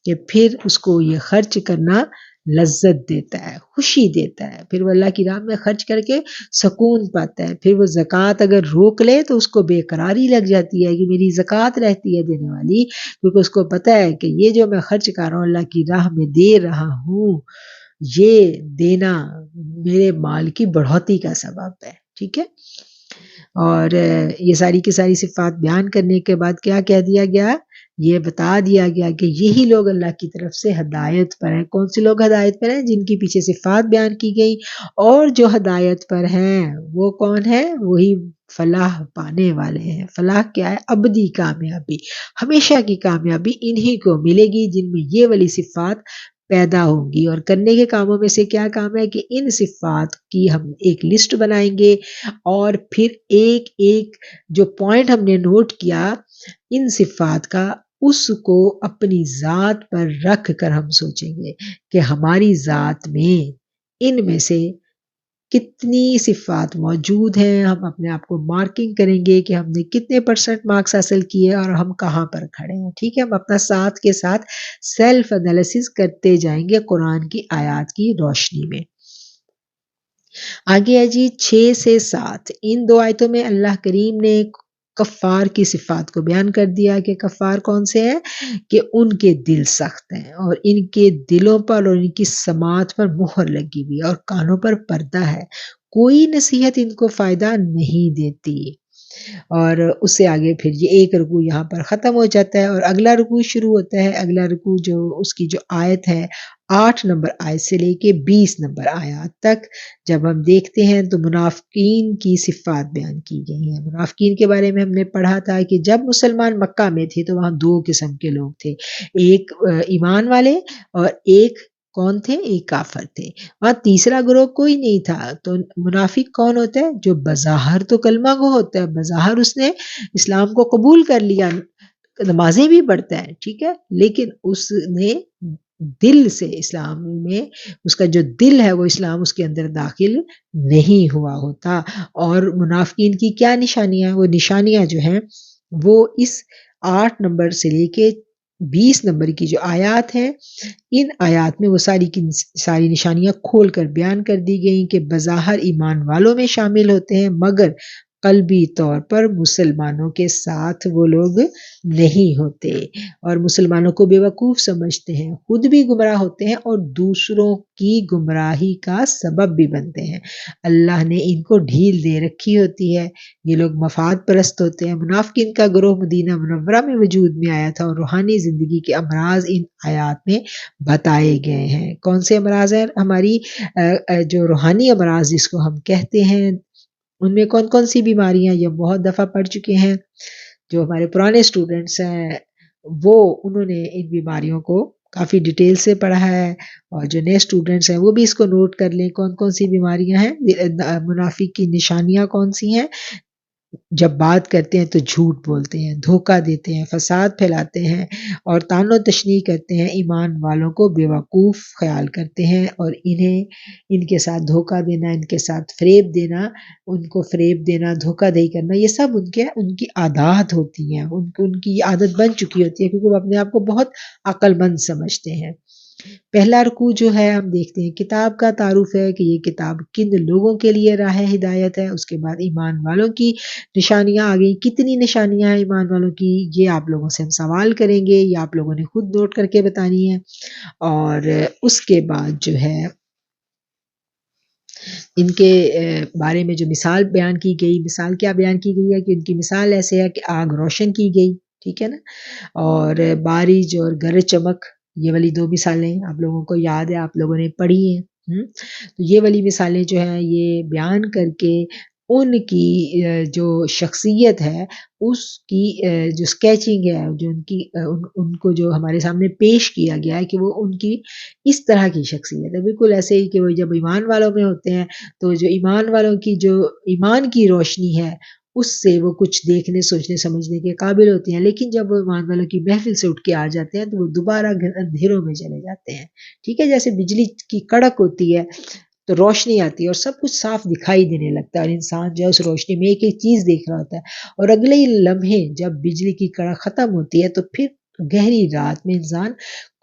کہ پھر اس کو یہ خرچ کرنا لذت دیتا ہے، خوشی دیتا ہے، پھر وہ اللہ کی راہ میں خرچ کر کے سکون پاتا ہے۔ پھر وہ زکوٰۃ اگر روک لے تو اس کو بے قراری لگ جاتی ہے کہ میری زکوٰۃ رہتی ہے دینے والی، کیونکہ اس کو پتہ ہے کہ یہ جو میں خرچ کر رہا ہوں اللہ کی راہ میں دے رہا ہوں، یہ دینا میرے مال کی بڑھوتی کا سبب ہے، ٹھیک ہے۔ اور یہ ساری کی ساری صفات بیان کرنے کے بعد کیا کہہ دیا گیا؟ یہ بتا دیا گیا کہ یہی لوگ اللہ کی طرف سے ہدایت پر ہیں۔ کون سے لوگ ہدایت پر ہیں؟ جن کے پیچھے صفات بیان کی گئی، اور جو ہدایت پر ہیں وہ کون ہے؟ وہی فلاح پانے والے ہیں۔ فلاح کیا ہے؟ ابدی کامیابی، ہمیشہ کی کامیابی انہی کو ملے گی جن میں یہ والی صفات پیدا ہوں گی۔ اور کرنے کے کاموں میں سے کیا کام ہے کہ ان صفات کی ہم ایک لسٹ بنائیں گے، اور پھر ایک ایک جو پوائنٹ ہم نے نوٹ کیا ان صفات کا، اس کو اپنی ذات پر رکھ کر ہم سوچیں گے کہ ہماری ذات میں ان میں سے کتنی صفات موجود ہیں۔ ہم اپنے آپ کو مارکنگ کریں گے کہ ہم نے کتنے % مارکس حاصل کیے اور ہم کہاں پر کھڑے ہیں، ٹھیک ہے۔ ہم اپنا ساتھ کے ساتھ سیلف انالیسس کرتے جائیں گے قرآن کی آیات کی روشنی میں۔ آگے ہے جی 6 سے 7، ان 2 آیتوں میں اللہ کریم نے کفار کی صفات کو بیان کر دیا کہ کفار کون سے ہیں، کہ ان کے دل سخت ہیں، اور ان کے دلوں پر اور ان کی سماعت پر مہر لگی ہوئی اور کانوں پر پردہ ہے، کوئی نصیحت ان کو فائدہ نہیں دیتی۔ اور اس سے آگے پھر یہ ایک رکوع یہاں پر ختم ہو جاتا ہے، اور اگلا رکوع شروع ہوتا ہے۔ اگلا رکوع جو اس کی جو آیت ہے 8 نمبر آیت سے لے کے 20 نمبر آیات تک، جب ہم دیکھتے ہیں تو منافقین کی صفات بیان کی گئی ہیں۔ منافقین کے بارے میں ہم نے پڑھا تھا کہ جب مسلمان مکہ میں تھے تو وہاں 2 قسم کے لوگ تھے، ایک ایمان والے اور ایک کون تھے؟ ایک کافر تھے، وہاں تیسرا گروہ کوئی نہیں تھا۔ تو منافق کون ہوتا ہے؟ جو بظاہر تو کلمہ گو ہوتا ہے، بظاہر اس نے اسلام کو قبول کر لیا، نمازیں بھی پڑھتا ہے، ٹھیک ہے، لیکن اس نے دل سے اسلام میں، اس کا جو دل ہے وہ اسلام اس کے اندر داخل نہیں ہوا ہوتا۔ اور منافقین کی کیا نشانیاں؟ وہ نشانیاں جو ہیں وہ اس 8 نمبر سے لے کے 20 نمبر کی جو آیات ہیں، ان آیات میں وہ ساری کی ساری نشانیاں کھول کر بیان کر دی گئیں کہ بظاہر ایمان والوں میں شامل ہوتے ہیں، مگر قلبی طور پر مسلمانوں کے ساتھ وہ لوگ نہیں ہوتے، اور مسلمانوں کو بیوقوف سمجھتے ہیں، خود بھی گمراہ ہوتے ہیں اور دوسروں کی گمراہی کا سبب بھی بنتے ہیں۔ اللہ نے ان کو ڈھیل دے رکھی ہوتی ہے، یہ لوگ مفاد پرست ہوتے ہیں۔ منافقین کا گروہ مدینہ منورہ میں وجود میں آیا تھا، اور روحانی زندگی کے امراض ان آیات میں بتائے گئے ہیں۔ کون سے امراض ہیں؟ ہماری جو روحانی امراض جس کو ہم کہتے ہیں، ان میں کون کون سی بیماریاں، یہ بہت دفعہ پڑھ چکے ہیں۔ جو ہمارے پرانے اسٹوڈنٹس ہیں وہ انہوں نے ان بیماریوں کو کافی ڈیٹیل سے پڑھا ہے، اور جو نئے اسٹوڈنٹس ہیں وہ بھی اس کو نوٹ کر لیں کون کون سی بیماریاں ہیں۔ منافق کی نشانیاں کون سی ہیں؟ جب بات کرتے ہیں تو جھوٹ بولتے ہیں، دھوکہ دیتے ہیں، فساد پھیلاتے ہیں، اور طعن و تشنیع کرتے ہیں، ایمان والوں کو بیوقوف خیال کرتے ہیں، اور ان کے ساتھ دھوکہ دینا، ان کے ساتھ فریب دینا، ان کو فریب دینا، دھوکہ دہی کرنا، یہ سب ان کی عادات ہوتی ہیں، ان کی عادت بن چکی ہوتی ہے، کیونکہ وہ اپنے آپ کو بہت عقل مند سمجھتے ہیں۔ پہلا رکوع جو ہے ہم دیکھتے ہیں کتاب کا تعارف ہے کہ یہ کتاب کن لوگوں کے لیے راہ ہدایت ہے۔ اس کے بعد ایمان والوں کی نشانیاں آ گئی، کتنی نشانیاں ہیں ایمان والوں کی، یہ آپ لوگوں سے ہم سوال کریں گے، یہ آپ لوگوں نے خود نوٹ کر کے بتانی ہے۔ اور اس کے بعد جو ہے ان کے بارے میں جو مثال بیان کی گئی، مثال کیا بیان کی گئی ہے کہ ان کی مثال ایسے ہے کہ آگ روشن کی گئی، ٹھیک ہے نا، اور بارش اور گرج چمک، یہ والی 2 مثالیں آپ لوگوں کو یاد ہے، آپ لوگوں نے پڑھی ہیں۔ تو یہ والی مثالیں جو ہیں یہ بیان کر کے ان کی جو شخصیت ہے اس کی جو اسکیچنگ ہے، جو ان کی ان کو جو ہمارے سامنے پیش کیا گیا ہے کہ وہ ان کی اس طرح کی شخصیت ہے، بالکل ایسے ہی کہ وہ جب ایمان والوں میں ہوتے ہیں تو جو ایمان والوں کی جو ایمان کی روشنی ہے اس سے وہ کچھ دیکھنے سوچنے سمجھنے کے قابل ہوتے ہیں، لیکن جب وہ ایمان والوں کی محفل سے اٹھ کے آ جاتے ہیں تو وہ دوبارہ اندھیروں میں چلے جاتے ہیں، ٹھیک ہے، جیسے بجلی کی کڑک ہوتی ہے تو روشنی آتی ہے اور سب کچھ صاف دکھائی دینے لگتا ہے اور انسان جو ہے اس روشنی میں ایک ایک چیز دیکھ رہا ہوتا ہے، اور اگلے ہی لمحے جب بجلی کی کڑک ختم ہوتی ہے تو پھر گہری رات میں انسان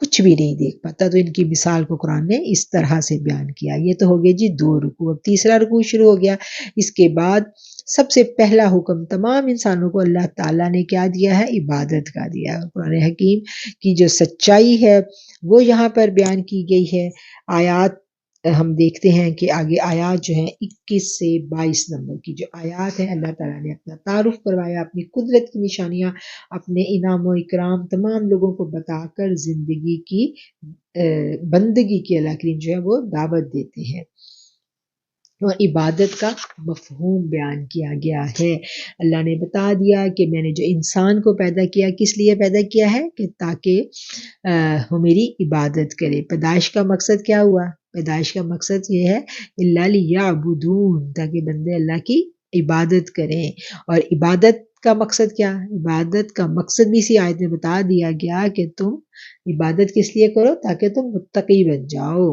کچھ بھی نہیں دیکھ پاتا۔ تو ان کی مثال کو قرآن نے اس طرح سے بیان کیا۔ یہ تو ہو گیا جی 2 رکوع، اب تیسرا رکوع شروع ہو گیا۔ اس کے بعد سب سے پہلا حکم تمام انسانوں کو اللہ تعالیٰ نے کیا دیا ہے؟ عبادت کا دیا ہے۔ قرآن حکیم کی جو سچائی ہے وہ یہاں پر بیان کی گئی ہے۔ آیات ہم دیکھتے ہیں کہ آگے آیات جو ہیں 21 سے 22 نمبر کی جو آیات ہیں، اللہ تعالیٰ نے اپنا تعارف کروایا، اپنی قدرت کی نشانیاں، اپنے انعام و اکرام تمام لوگوں کو بتا کر زندگی کی بندگی کی اللہ کریم جو ہے وہ دعوت دیتے ہیں، اور عبادت کا مفہوم بیان کیا گیا ہے۔ اللہ نے بتا دیا کہ میں نے جو انسان کو پیدا کیا کس لیے پیدا کیا ہے کہ تاکہ وہ میری عبادت کرے۔ پیدائش کا مقصد کیا ہوا؟ پیدائش کا مقصد یہ ہے اللہ لیعبدون، تاکہ بندے اللہ کی عبادت کریں۔ اور عبادت کا مقصد کیا؟ عبادت کا مقصد بھی اسی آیت میں بتا دیا گیا کہ تم عبادت کس لیے کرو؟ تاکہ تم متقی بن جاؤ،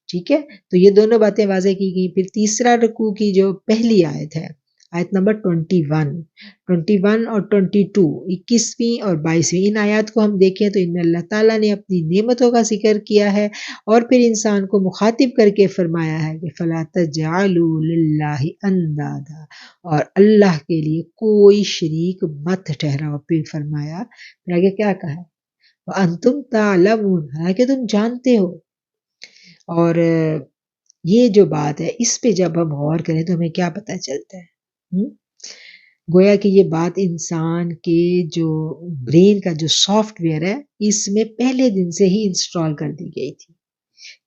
ٹھیک ہے۔ تو یہ دونوں باتیں واضح کی گئی۔ پھر تیسرا رکوع کی جو پہلی آیت ہے، آیت نمبر 21 اور 22، 21ویں اور 22ویں، ان آیات کو ہم دیکھیں تو ان میں اللہ تعالیٰ نے اپنی نعمتوں کا ذکر کیا ہے اور پھر انسان کو مخاطب کر کے فرمایا ہے کہ فَلَا تَجْعَلُوا لِلَّهِ أَنْدَادًا، اور اللہ کے لیے کوئی شریک مت ٹھہراؤ۔ پھر فرمایا، پھر آگے کیا کہا ہے؟ وَأَنْتُمْ تَعْلَمُونَ، حالانکہ تم جانتے ہو۔ اور یہ جو بات ہے اس پہ جب ہم غور کریں تو ہمیں کیا پتہ چلتا ہے؟ گویا کہ یہ بات انسان کے جو برین کا جو سافٹ ویئر ہے اس میں پہلے دن سے ہی انسٹال کر دی گئی تھی۔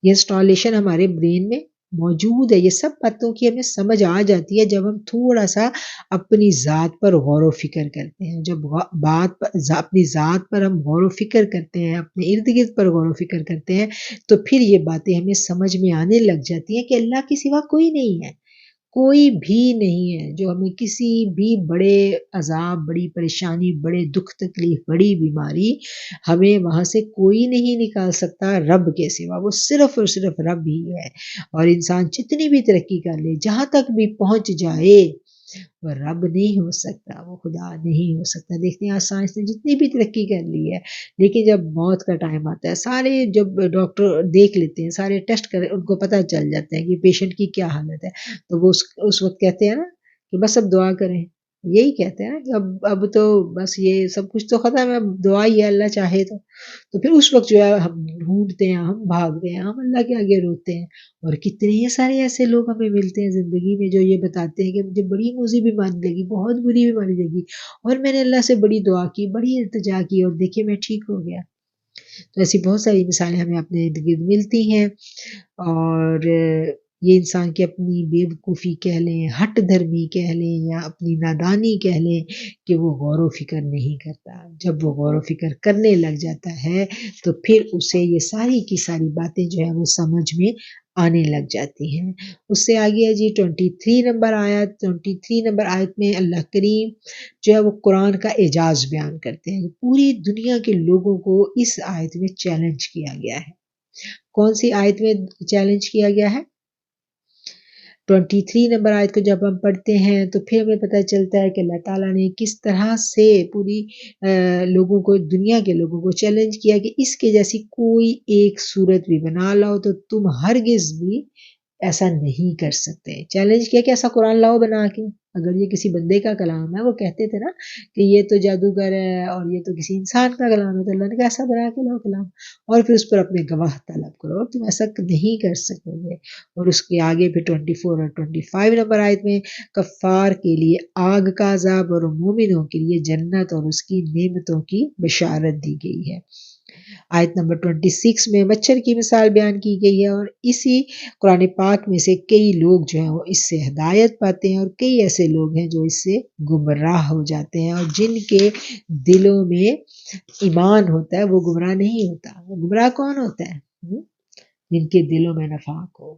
یہ انسٹالیشن ہمارے برین میں موجود ہے، یہ سب باتوں کی ہمیں سمجھ آ جاتی ہے جب ہم تھوڑا سا اپنی ذات پر غور و فکر کرتے ہیں۔ جب اپنی ذات پر ہم غور و فکر کرتے ہیں، اپنے ارد گرد پر غور و فکر کرتے ہیں تو پھر یہ باتیں ہمیں سمجھ میں آنے لگ جاتی ہیں کہ اللہ کے سوا کوئی نہیں ہے، کوئی بھی نہیں ہے جو ہمیں کسی بھی بڑے عذاب، بڑی پریشانی، بڑے دکھ تکلیف، بڑی بیماری، ہمیں وہاں سے کوئی نہیں نکال سکتا رب کے سوا۔ وہ صرف اور صرف رب ہی ہے، اور انسان جتنی بھی ترقی کر لے، جہاں تک بھی پہنچ جائے، وہ رب نہیں ہو سکتا، وہ خدا نہیں ہو سکتا۔ دیکھتے ہیں آج سائنس نے جتنی بھی ترقی کر لی ہے، لیکن جب موت کا ٹائم آتا ہے، سارے جب ڈاکٹر دیکھ لیتے ہیں، سارے ٹیسٹ کریں، ان کو پتہ چل جاتا ہے کہ پیشنٹ کی کیا حالت ہے، تو وہ اس وقت کہتے ہیں نا کہ بس اب دعا کریں، یہی کہتے ہیں نا کہ اب تو بس یہ سب کچھ تو ختم ہے، اب دعا ہی ہے، اللہ چاہے تو پھر اس وقت جو ہے ہم ڈھونڈتے ہیں، ہم بھاگتے ہیں، ہم اللہ کے آگے روتے ہیں۔ اور کتنے سارے ایسے لوگ ہمیں ملتے ہیں زندگی میں جو یہ بتاتے ہیں کہ مجھے بڑی موذی بیماری لگی، بہت بری بیماری لگی، اور میں نے اللہ سے بڑی دعا کی، بڑی التجا کی، اور دیکھیے میں ٹھیک ہو گیا۔ تو ایسی بہت ساری مثالیں ہمیں اپنے ارد گرد ملتی ہیں، اور یہ انسان کی اپنی بے وقوفی کہہ لیں، ہٹ دھرمی کہہ لیں، یا اپنی نادانی کہہ لیں کہ وہ غور و فکر نہیں کرتا۔ جب وہ غور و فکر کرنے لگ جاتا ہے تو پھر اسے یہ ساری کی ساری باتیں جو ہے وہ سمجھ میں آنے لگ جاتی ہیں۔ اس سے آگے ہے جی 23 نمبر آیت۔ 23 نمبر آیت میں اللہ کریم جو ہے وہ قرآن کا اعجاز بیان کرتے ہیں۔ پوری دنیا کے لوگوں کو اس آیت میں چیلنج کیا گیا ہے۔ کون سی آیت میں چیلنج کیا گیا ہے؟ 23 نمبر آیت کو جب ہم پڑھتے ہیں تو پھر ہمیں پتہ چلتا ہے کہ اللہ تعالیٰ نے کس طرح سے پوری لوگوں کو، دنیا کے لوگوں کو چیلنج کیا کہ اس کے جیسی کوئی ایک صورت بھی بنا لاؤ تو تم ہرگز بھی ایسا نہیں کر سکتے۔ چیلنج کیا کہ ایسا قرآن لاؤ بنا کے، اگر یہ کسی بندے کا کلام ہے، وہ کہتے تھے نا کہ یہ تو جادوگر ہے اور یہ تو کسی انسان کا کلام ہے، تو اللہ نے کہا ایسا بنا کے لاؤ کلام، اور پھر اس پر اپنے گواہ طلب کرو، تم ایسا نہیں کر سکو گے۔ اور اس کے آگے پھر 24 اور 25 نمبر آیت میں کفار کے لیے آگ کا عذاب اور مومنوں کے لیے جنت اور اس کی نعمتوں کی بشارت دی گئی ہے۔ آیت نمبر 26 میں مچھر کی مثال بیان کی گئی ہے، اور اسی قرآن پاک میں سے کئی لوگ جو ہیں وہ اس سے ہدایت پاتے ہیں، اور کئی ایسے لوگ ہیں جو اس سے گمراہ ہو جاتے ہیں، اور جن کے دلوں میں ایمان ہوتا ہے وہ گمراہ نہیں ہوتا۔ وہ گمراہ کون ہوتا ہے؟ جن کے دلوں میں نفاق ہو،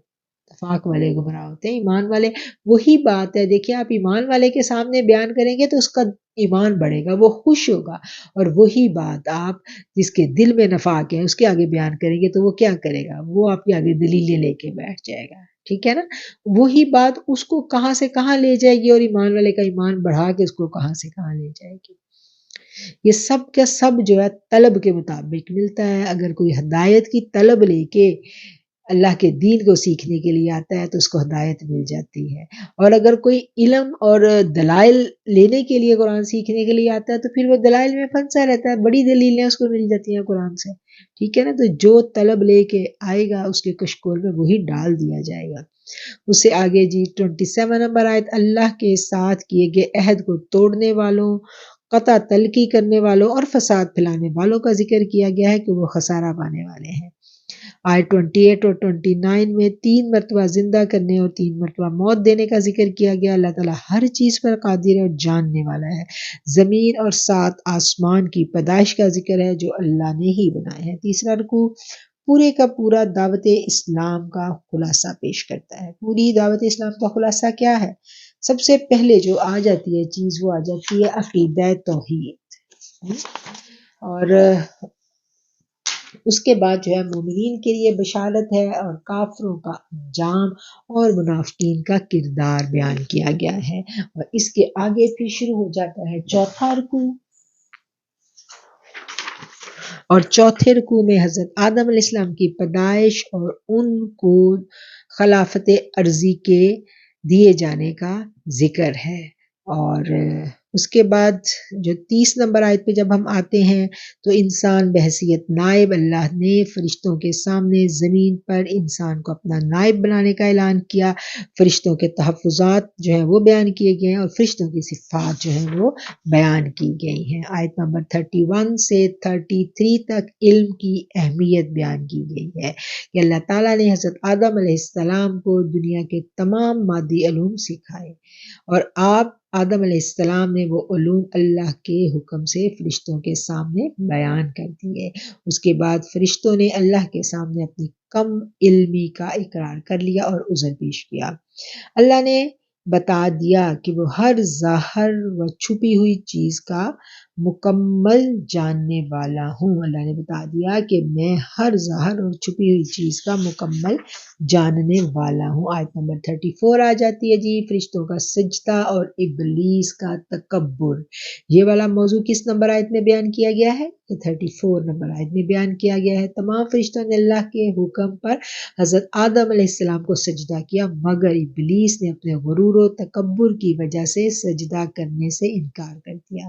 نفاق والے گمراہ ہوتے ہیں۔ ایمان والے، وہی بات ہے، دیکھیں آپ ایمان والے کے سامنے بیان کریں گے تو اس کا ایمان بڑھے گا، وہ خوش ہوگا، اور وہی بات آپ جس کے دل میں نفاق ہے اس کے آگے بیان کریں گے تو وہ کیا کرے گا؟ وہ آپ کے آگے دلیلیں لے کے بیٹھ جائے گا، ٹھیک ہے نا؟ وہی بات اس کو کہاں سے کہاں لے جائے گی، اور ایمان والے کا ایمان بڑھا کے اس کو کہاں سے کہاں لے جائے گی۔ یہ سب کا سب جو ہے طلب کے مطابق ملتا ہے۔ اگر کوئی ہدایت کی طلب لے کے اللہ کے دین کو سیکھنے کے لیے آتا ہے تو اس کو ہدایت مل جاتی ہے، اور اگر کوئی علم اور دلائل لینے کے لیے قرآن سیکھنے کے لیے آتا ہے تو پھر وہ دلائل میں پھنسا رہتا ہے، بڑی دلیلیں اس کو مل جاتی ہیں قرآن سے، ٹھیک ہے نا؟ تو جو طلب لے کے آئے گا اس کے کشکول میں وہی ڈال دیا جائے گا۔ اس سے آگے جی 27 نمبر آیت، اللہ کے ساتھ کیے گئے عہد کو توڑنے والوں، قطع تلقی کرنے والوں اور فساد پھیلانے والوں کا ذکر کیا گیا ہے کہ وہ خسارہ پانے والے ہیں۔ آیت 28 اور 29 میں 3 مرتبہ زندہ کرنے اور 3 مرتبہ موت دینے کا ذکر کیا گیا۔ اللہ تعالیٰ ہر چیز پر قادر ہے اور جاننے والا ہے۔ زمین اور 7 آسمان کی پیدائش کا ذکر ہے جو اللہ نے ہی بنائے ہیں۔ تیسرا رکوع پورے کا پورا دعوت اسلام کا خلاصہ پیش کرتا ہے۔ پوری دعوت اسلام کا خلاصہ کیا ہے؟ سب سے پہلے جو آ جاتی ہے چیز وہ آ جاتی ہے عقیدہ توحید، اور اس کے بعد جو ہے مومنین کے لیے بشارت ہے، اور کافروں کا انجام اور منافقین کا کردار بیان کیا گیا ہے، اور اس کے آگے پھر شروع ہو جاتا ہے چوتھا رکوع، اور چوتھے رکوع میں حضرت آدم علیہ السلام کی پیدائش اور ان کو خلافت ارضی کے دیے جانے کا ذکر ہے۔ اور اس کے بعد جو 30 نمبر آیت پہ جب ہم آتے ہیں تو انسان بحیثیت نائب، اللہ نے فرشتوں کے سامنے زمین پر انسان کو اپنا نائب بنانے کا اعلان کیا۔ فرشتوں کے تحفظات جو ہیں وہ بیان کیے گئے ہیں، اور فرشتوں کی صفات جو ہیں وہ بیان کی گئی ہیں۔ آیت نمبر 31 سے 33 تک علم کی اہمیت بیان کی گئی ہے کہ اللہ تعالیٰ نے حضرت آدم علیہ السلام کو دنیا کے تمام مادی علوم سکھائے، اور آپ آدم علیہ السلام نے وہ علوم اللہ کے حکم سے فرشتوں کے سامنے بیان کر دیے۔ اس کے بعد فرشتوں نے اللہ کے سامنے اپنی کم علمی کا اقرار کر لیا اور عذر پیش کیا۔ اللہ نے بتا دیا کہ وہ ہر ظاہر و چھپی ہوئی چیز کا مکمل جاننے والا ہوں۔ اللہ نے بتا دیا کہ میں ہر ظاہر اور چھپی ہوئی چیز کا مکمل جاننے والا ہوں۔ آیت نمبر 34 آ جاتی ہے جی، فرشتوں کا سجدہ اور ابلیس کا تکبر۔ یہ والا موضوع کس نمبر آیت میں بیان کیا گیا ہے؟ یہ 34 نمبر آیت میں بیان کیا گیا ہے۔ تمام فرشتوں نے اللہ کے حکم پر حضرت آدم علیہ السلام کو سجدہ کیا، مگر ابلیس نے اپنے غرور و تکبر کی وجہ سے سجدہ کرنے سے انکار کر دیا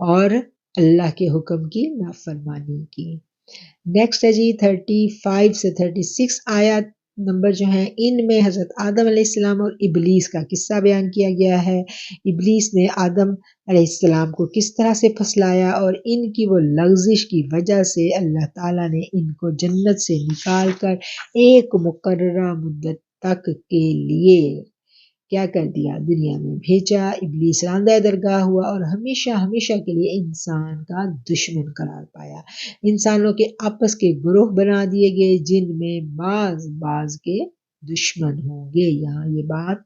اور اللہ کے حکم کی نافرمانی کی۔ نیکسٹ ہے جی 35 سے 36 آیات نمبر جو ہیں، ان میں حضرت آدم علیہ السلام اور ابلیس کا قصہ بیان کیا گیا ہے۔ ابلیس نے آدم علیہ السلام کو کس طرح سے پھسلایا، اور ان کی وہ لغزش کی وجہ سے اللہ تعالیٰ نے ان کو جنت سے نکال کر ایک مقررہ مدت تک کے لیے کیا کر دیا؟ دنیا میں بھیجا۔ ابلیس راندہ درگاہ ہوا اور ہمیشہ ہمیشہ کے لیے انسان کا دشمن قرار پایا۔ انسانوں کے آپس کے گروہ بنا دیے گئے جن میں بعض کے دشمن ہوں گے۔ یہاں یہ بات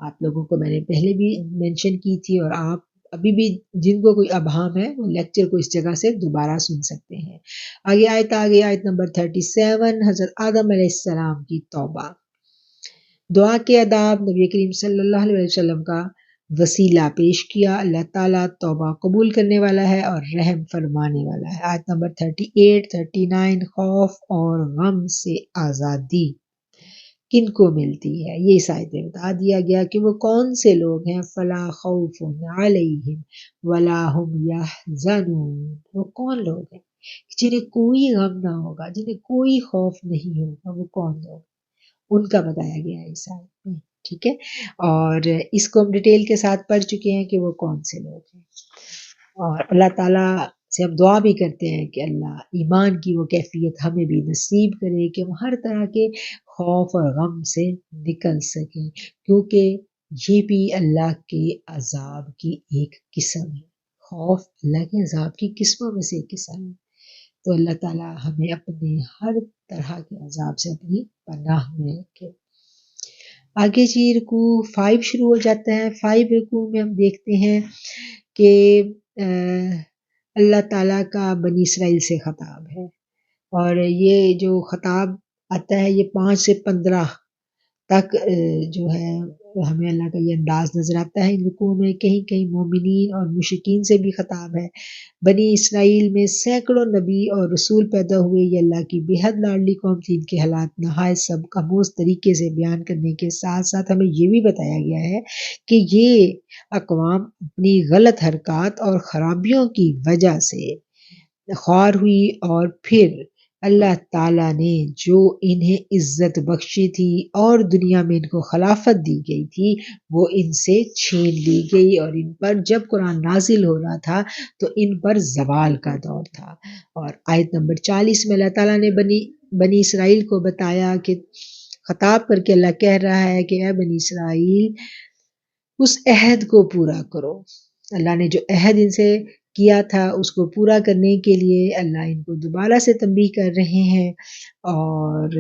آپ لوگوں کو میں نے پہلے بھی مینشن کی تھی، اور آپ ابھی بھی جن کو کوئی ابہام ہے وہ لیکچر کو اس جگہ سے دوبارہ سن سکتے ہیں۔ آگے آیت نمبر 37، حضرت آدم علیہ السلام کی توبہ، دعا کے آداب، نبی کریم صلی اللہ علیہ وسلم کا وسیلہ پیش کیا۔ اللہ تعالیٰ توبہ قبول کرنے والا ہے اور رحم فرمانے والا ہے۔ آیت نمبر 38 39، خوف اور غم سے آزادی کن کو ملتی ہے؟ یہ اس آیت میں بتا دیا گیا کہ وہ کون سے لوگ ہیں۔ فلا خوف علیہم ولا هم یحزنون، وہ کون لوگ ہیں جنہیں کوئی غم نہ ہوگا، جنہیں کوئی خوف نہیں ہوگا، وہ کون لوگ؟ ان کا بتایا گیا ہے اس آیت میں، ٹھیک ہے؟ اور اس کو ہم ڈیٹیل کے ساتھ پڑھ چکے ہیں کہ وہ کون سے لوگ ہیں، اور اللہ تعالیٰ سے ہم دعا بھی کرتے ہیں کہ اللہ ایمان کی وہ کیفیت ہمیں بھی نصیب کرے کہ ہم ہر طرح کے خوف اور غم سے نکل سکیں، کیونکہ یہ بھی اللہ کے عذاب کی ایک قسم ہے۔ خوف اللہ کے عذاب کی قسموں میں سے ایک قسم ہے۔ تو اللہ تعالیٰ ہمیں اپنے ہر طرح کے عذاب سے اپنی پناہ میں رکھے۔ آگے جی رکوع 5 شروع ہو جاتا ہے۔ 5 رکوع میں ہم دیکھتے ہیں کہ اللہ تعالیٰ کا بنی اسرائیل سے خطاب ہے، اور یہ جو خطاب آتا ہے یہ 5 سے 15 تک جو ہے ہمیں اللہ کا یہ انداز نظر آتا ہے۔ ان رکوع میں کہیں کہیں مومنین اور مشرکین سے بھی خطاب ہے۔ بنی اسرائیل میں سینکڑوں نبی اور رسول پیدا ہوئے، یہ اللہ کی بے حد لاڈلی قوم تھی۔ ان کے حالات نہایت سب آموز طریقے سے بیان کرنے کے ساتھ ساتھ ہمیں یہ بھی بتایا گیا ہے کہ یہ اقوام اپنی غلط حرکات اور خرابیوں کی وجہ سے خوار ہوئی، اور پھر اللہ تعالیٰ نے جو انہیں عزت بخشی تھی اور دنیا میں ان کو خلافت دی گئی تھی وہ ان سے چھین لی گئی، اور ان پر جب قرآن نازل ہو رہا تھا تو ان پر زوال کا دور تھا۔ اور آیت نمبر 40 میں اللہ تعالیٰ نے بنی اسرائیل کو بتایا کہ خطاب کر کے اللہ کہہ رہا ہے کہ اے بنی اسرائیل اس عہد کو پورا کرو۔ اللہ نے جو عہد ان سے کیا تھا اس کو پورا کرنے کے لیے اللہ ان کو دوبارہ سے تنبیہ کر رہے ہیں، اور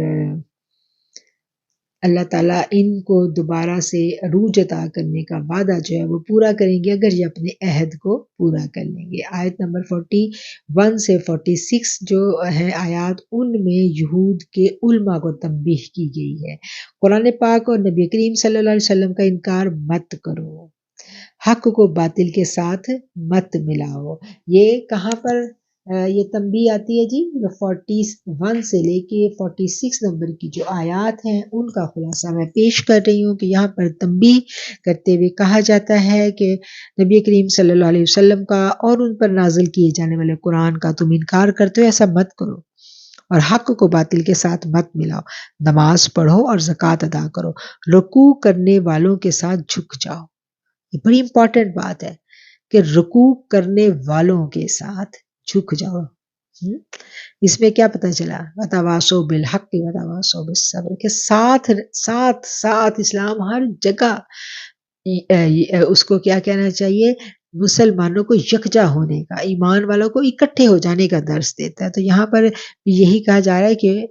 اللہ تعالیٰ ان کو دوبارہ سے عروج عطا کرنے کا وعدہ جو ہے وہ پورا کریں گے اگر یہ اپنے عہد کو پورا کر لیں گے۔ آیت نمبر 41 سے 46 جو ہے آیات، ان میں یہود کے علماء کو تنبیہ کی گئی ہے۔ قرآن پاک اور نبی کریم صلی اللہ علیہ وسلم کا انکار مت کرو، حق کو باطل کے ساتھ مت ملاؤ۔ یہ کہاں پر یہ تنبیہ آتی ہے جی؟ 41 سے لے کے 46 نمبر کی جو آیات ہیں ان کا خلاصہ میں پیش کر رہی ہوں کہ یہاں پر تنبیہ کرتے ہوئے کہا جاتا ہے کہ نبی کریم صلی اللہ علیہ وسلم کا اور ان پر نازل کیے جانے والے قرآن کا تم انکار کرتے ہو، ایسا مت کرو، اور حق کو باطل کے ساتھ مت ملاؤ، نماز پڑھو اور زکوٰۃ ادا کرو، رکوع کرنے والوں کے ساتھ جھک جاؤ۔ یہ بڑی امپورٹنٹ بات ہے کہ رکوع کرنے والوں کے ساتھ جھک جاؤ۔ اس میں کیا پتہ چلا؟ وتواصوا بالحق وتواصوا بالصبر، کہ ساتھ ساتھ ساتھ اسلام ہر جگہ اس کو کیا کہنا چاہیے؟ مسلمانوں کو یکجا ہونے کا، ایمان والوں کو اکٹھے ہو جانے کا درس دیتا ہے۔ تو یہاں پر یہی کہا جا رہا ہے کہ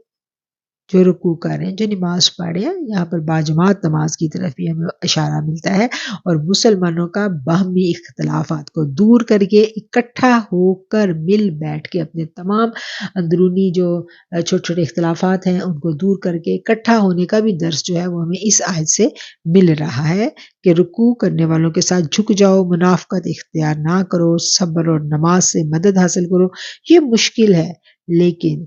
جو رکوع کر رہے ہیں، جو نماز پڑھ رہے ہیں، یہاں پر باجماعت نماز کی طرف بھی ہمیں اشارہ ملتا ہے، اور مسلمانوں کا باہمی اختلافات کو دور کر کے اکٹھا ہو کر مل بیٹھ کے اپنے تمام اندرونی جو چھوٹے چھوٹے اختلافات ہیں ان کو دور کر کے اکٹھا ہونے کا بھی درس جو ہے وہ ہمیں اس آیت سے مل رہا ہے کہ رکوع کرنے والوں کے ساتھ جھک جاؤ، منافقت اختیار نہ کرو، صبر اور نماز سے مدد حاصل کرو۔ یہ مشکل ہے، لیکن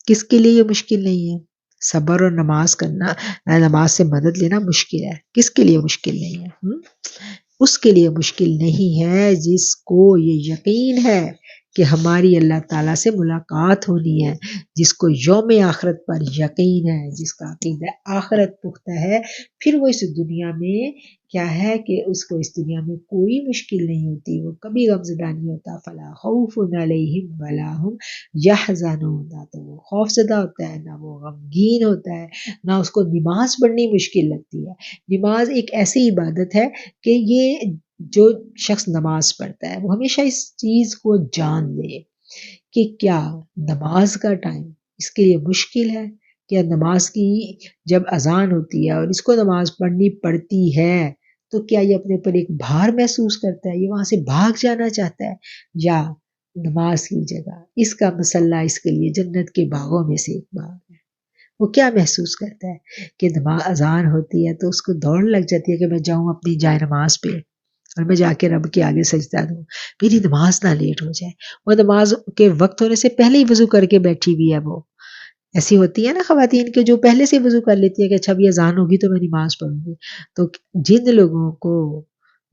کس کے لیے یہ مشکل نہیں ہے؟ صبر اور نماز کرنا، نماز سے مدد لینا مشکل ہے، کس کے لیے مشکل نہیں ہے؟ اس کے لیے مشکل نہیں ہے جس کو یہ یقین ہے کہ ہماری اللہ تعالیٰ سے ملاقات ہونی ہے، جس کو یوم آخرت پر یقین ہے، جس کا عقیدہ آخرت پختہ ہے، پھر وہ اس دنیا میں کیا ہے کہ اس کو اس دنیا میں کوئی مشکل نہیں ہوتی، وہ کبھی غمزدہ نہیں ہوتا۔ فلا خوف علیہم ولا ہم یحزنون، نہ تو وہ خوف زدہ ہوتا ہے، نہ وہ غمگین ہوتا ہے، نہ اس کو نماز پڑھنی مشکل لگتی ہے۔ نماز ایک ایسی عبادت ہے کہ یہ جو شخص نماز پڑھتا ہے وہ ہمیشہ اس چیز کو جان لے کہ کیا نماز کا ٹائم اس کے لیے مشکل ہے، کیا نماز کی جب اذان ہوتی ہے اور اس کو نماز پڑھنی پڑتی ہے تو کیا یہ اپنے پر ایک بھار محسوس کرتا ہے، یہ وہاں سے بھاگ جانا چاہتا ہے، یا نماز کی جگہ اس کا مسلح اس کے لیے جنت کے باغوں میں سے ایک باغ ہے، وہ کیا محسوس کرتا ہے کہ اذان ہوتی ہے تو اس کو دوڑ لگ جاتی ہے کہ میں جاؤں اپنی جائے نماز پہ اور میں جا کے رب کے آگے سجدہ دوں، میری نماز نہ لیٹ ہو جائے۔ وہ نماز کے وقت ہونے سے پہلے ہی وضو کر کے بیٹھی ہوئی ہے، وہ ایسی ہوتی ہے نا خواتین کے جو پہلے سے وضو کر لیتی ہے کہ اچھا اب یہ اذان ہوگی تو میں نماز پڑھوں گی۔ تو جن لوگوں کو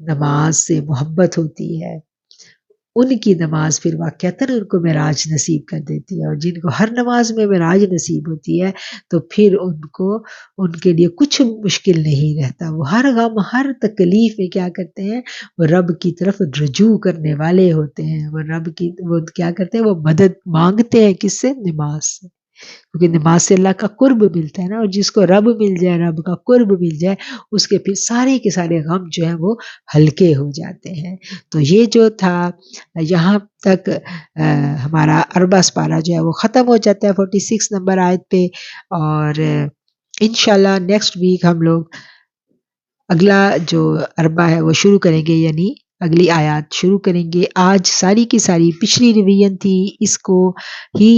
نماز سے محبت ہوتی ہے ان کی نماز پھر واقعتاً ان کو معراج نصیب کر دیتی ہے، اور جن کو ہر نماز میں معراج نصیب ہوتی ہے تو پھر ان کے لیے کچھ مشکل نہیں رہتا، وہ ہر غم ہر تکلیف میں کیا کرتے ہیں، وہ رب کی طرف رجوع کرنے والے ہوتے ہیں، وہ کیا کرتے ہیں، وہ مدد مانگتے ہیں کس سے، نماز سے، کیونکہ نماز سے اللہ کا قرب ملتا ہے نا، اور جس کو رب مل جائے، رب کا قرب مل جائے، اس کے پھر سارے کے سارے غم جو ہیں وہ ہلکے ہو جاتے ہیں۔ تو یہ جو تھا، یہاں تک ہمارا اربع سپارہ جو ہے وہ ختم ہو جاتا ہے 46 نمبر آیت پہ، اور انشاءاللہ نیکسٹ ویک ہم لوگ اگلا جو اربع ہے وہ شروع کریں گے، یعنی اگلی آیات شروع کریں گے۔ آج ساری کی ساری پچھلی ریویژن تھی، اس کو ہی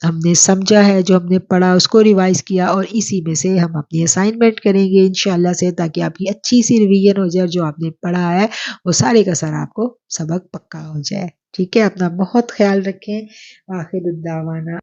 ہم نے سمجھا ہے، جو ہم نے پڑھا اس کو ریوائز کیا، اور اسی میں سے ہم اپنی اسائنمنٹ کریں گے انشاءاللہ سے، تاکہ آپ کی اچھی سی ریویژن ہو جائے، جو آپ نے پڑھا ہے وہ سارے کا سارا آپ کو سبق پکا ہو جائے۔ ٹھیک ہے، اپنا بہت خیال رکھیں۔ آخر الدعوانا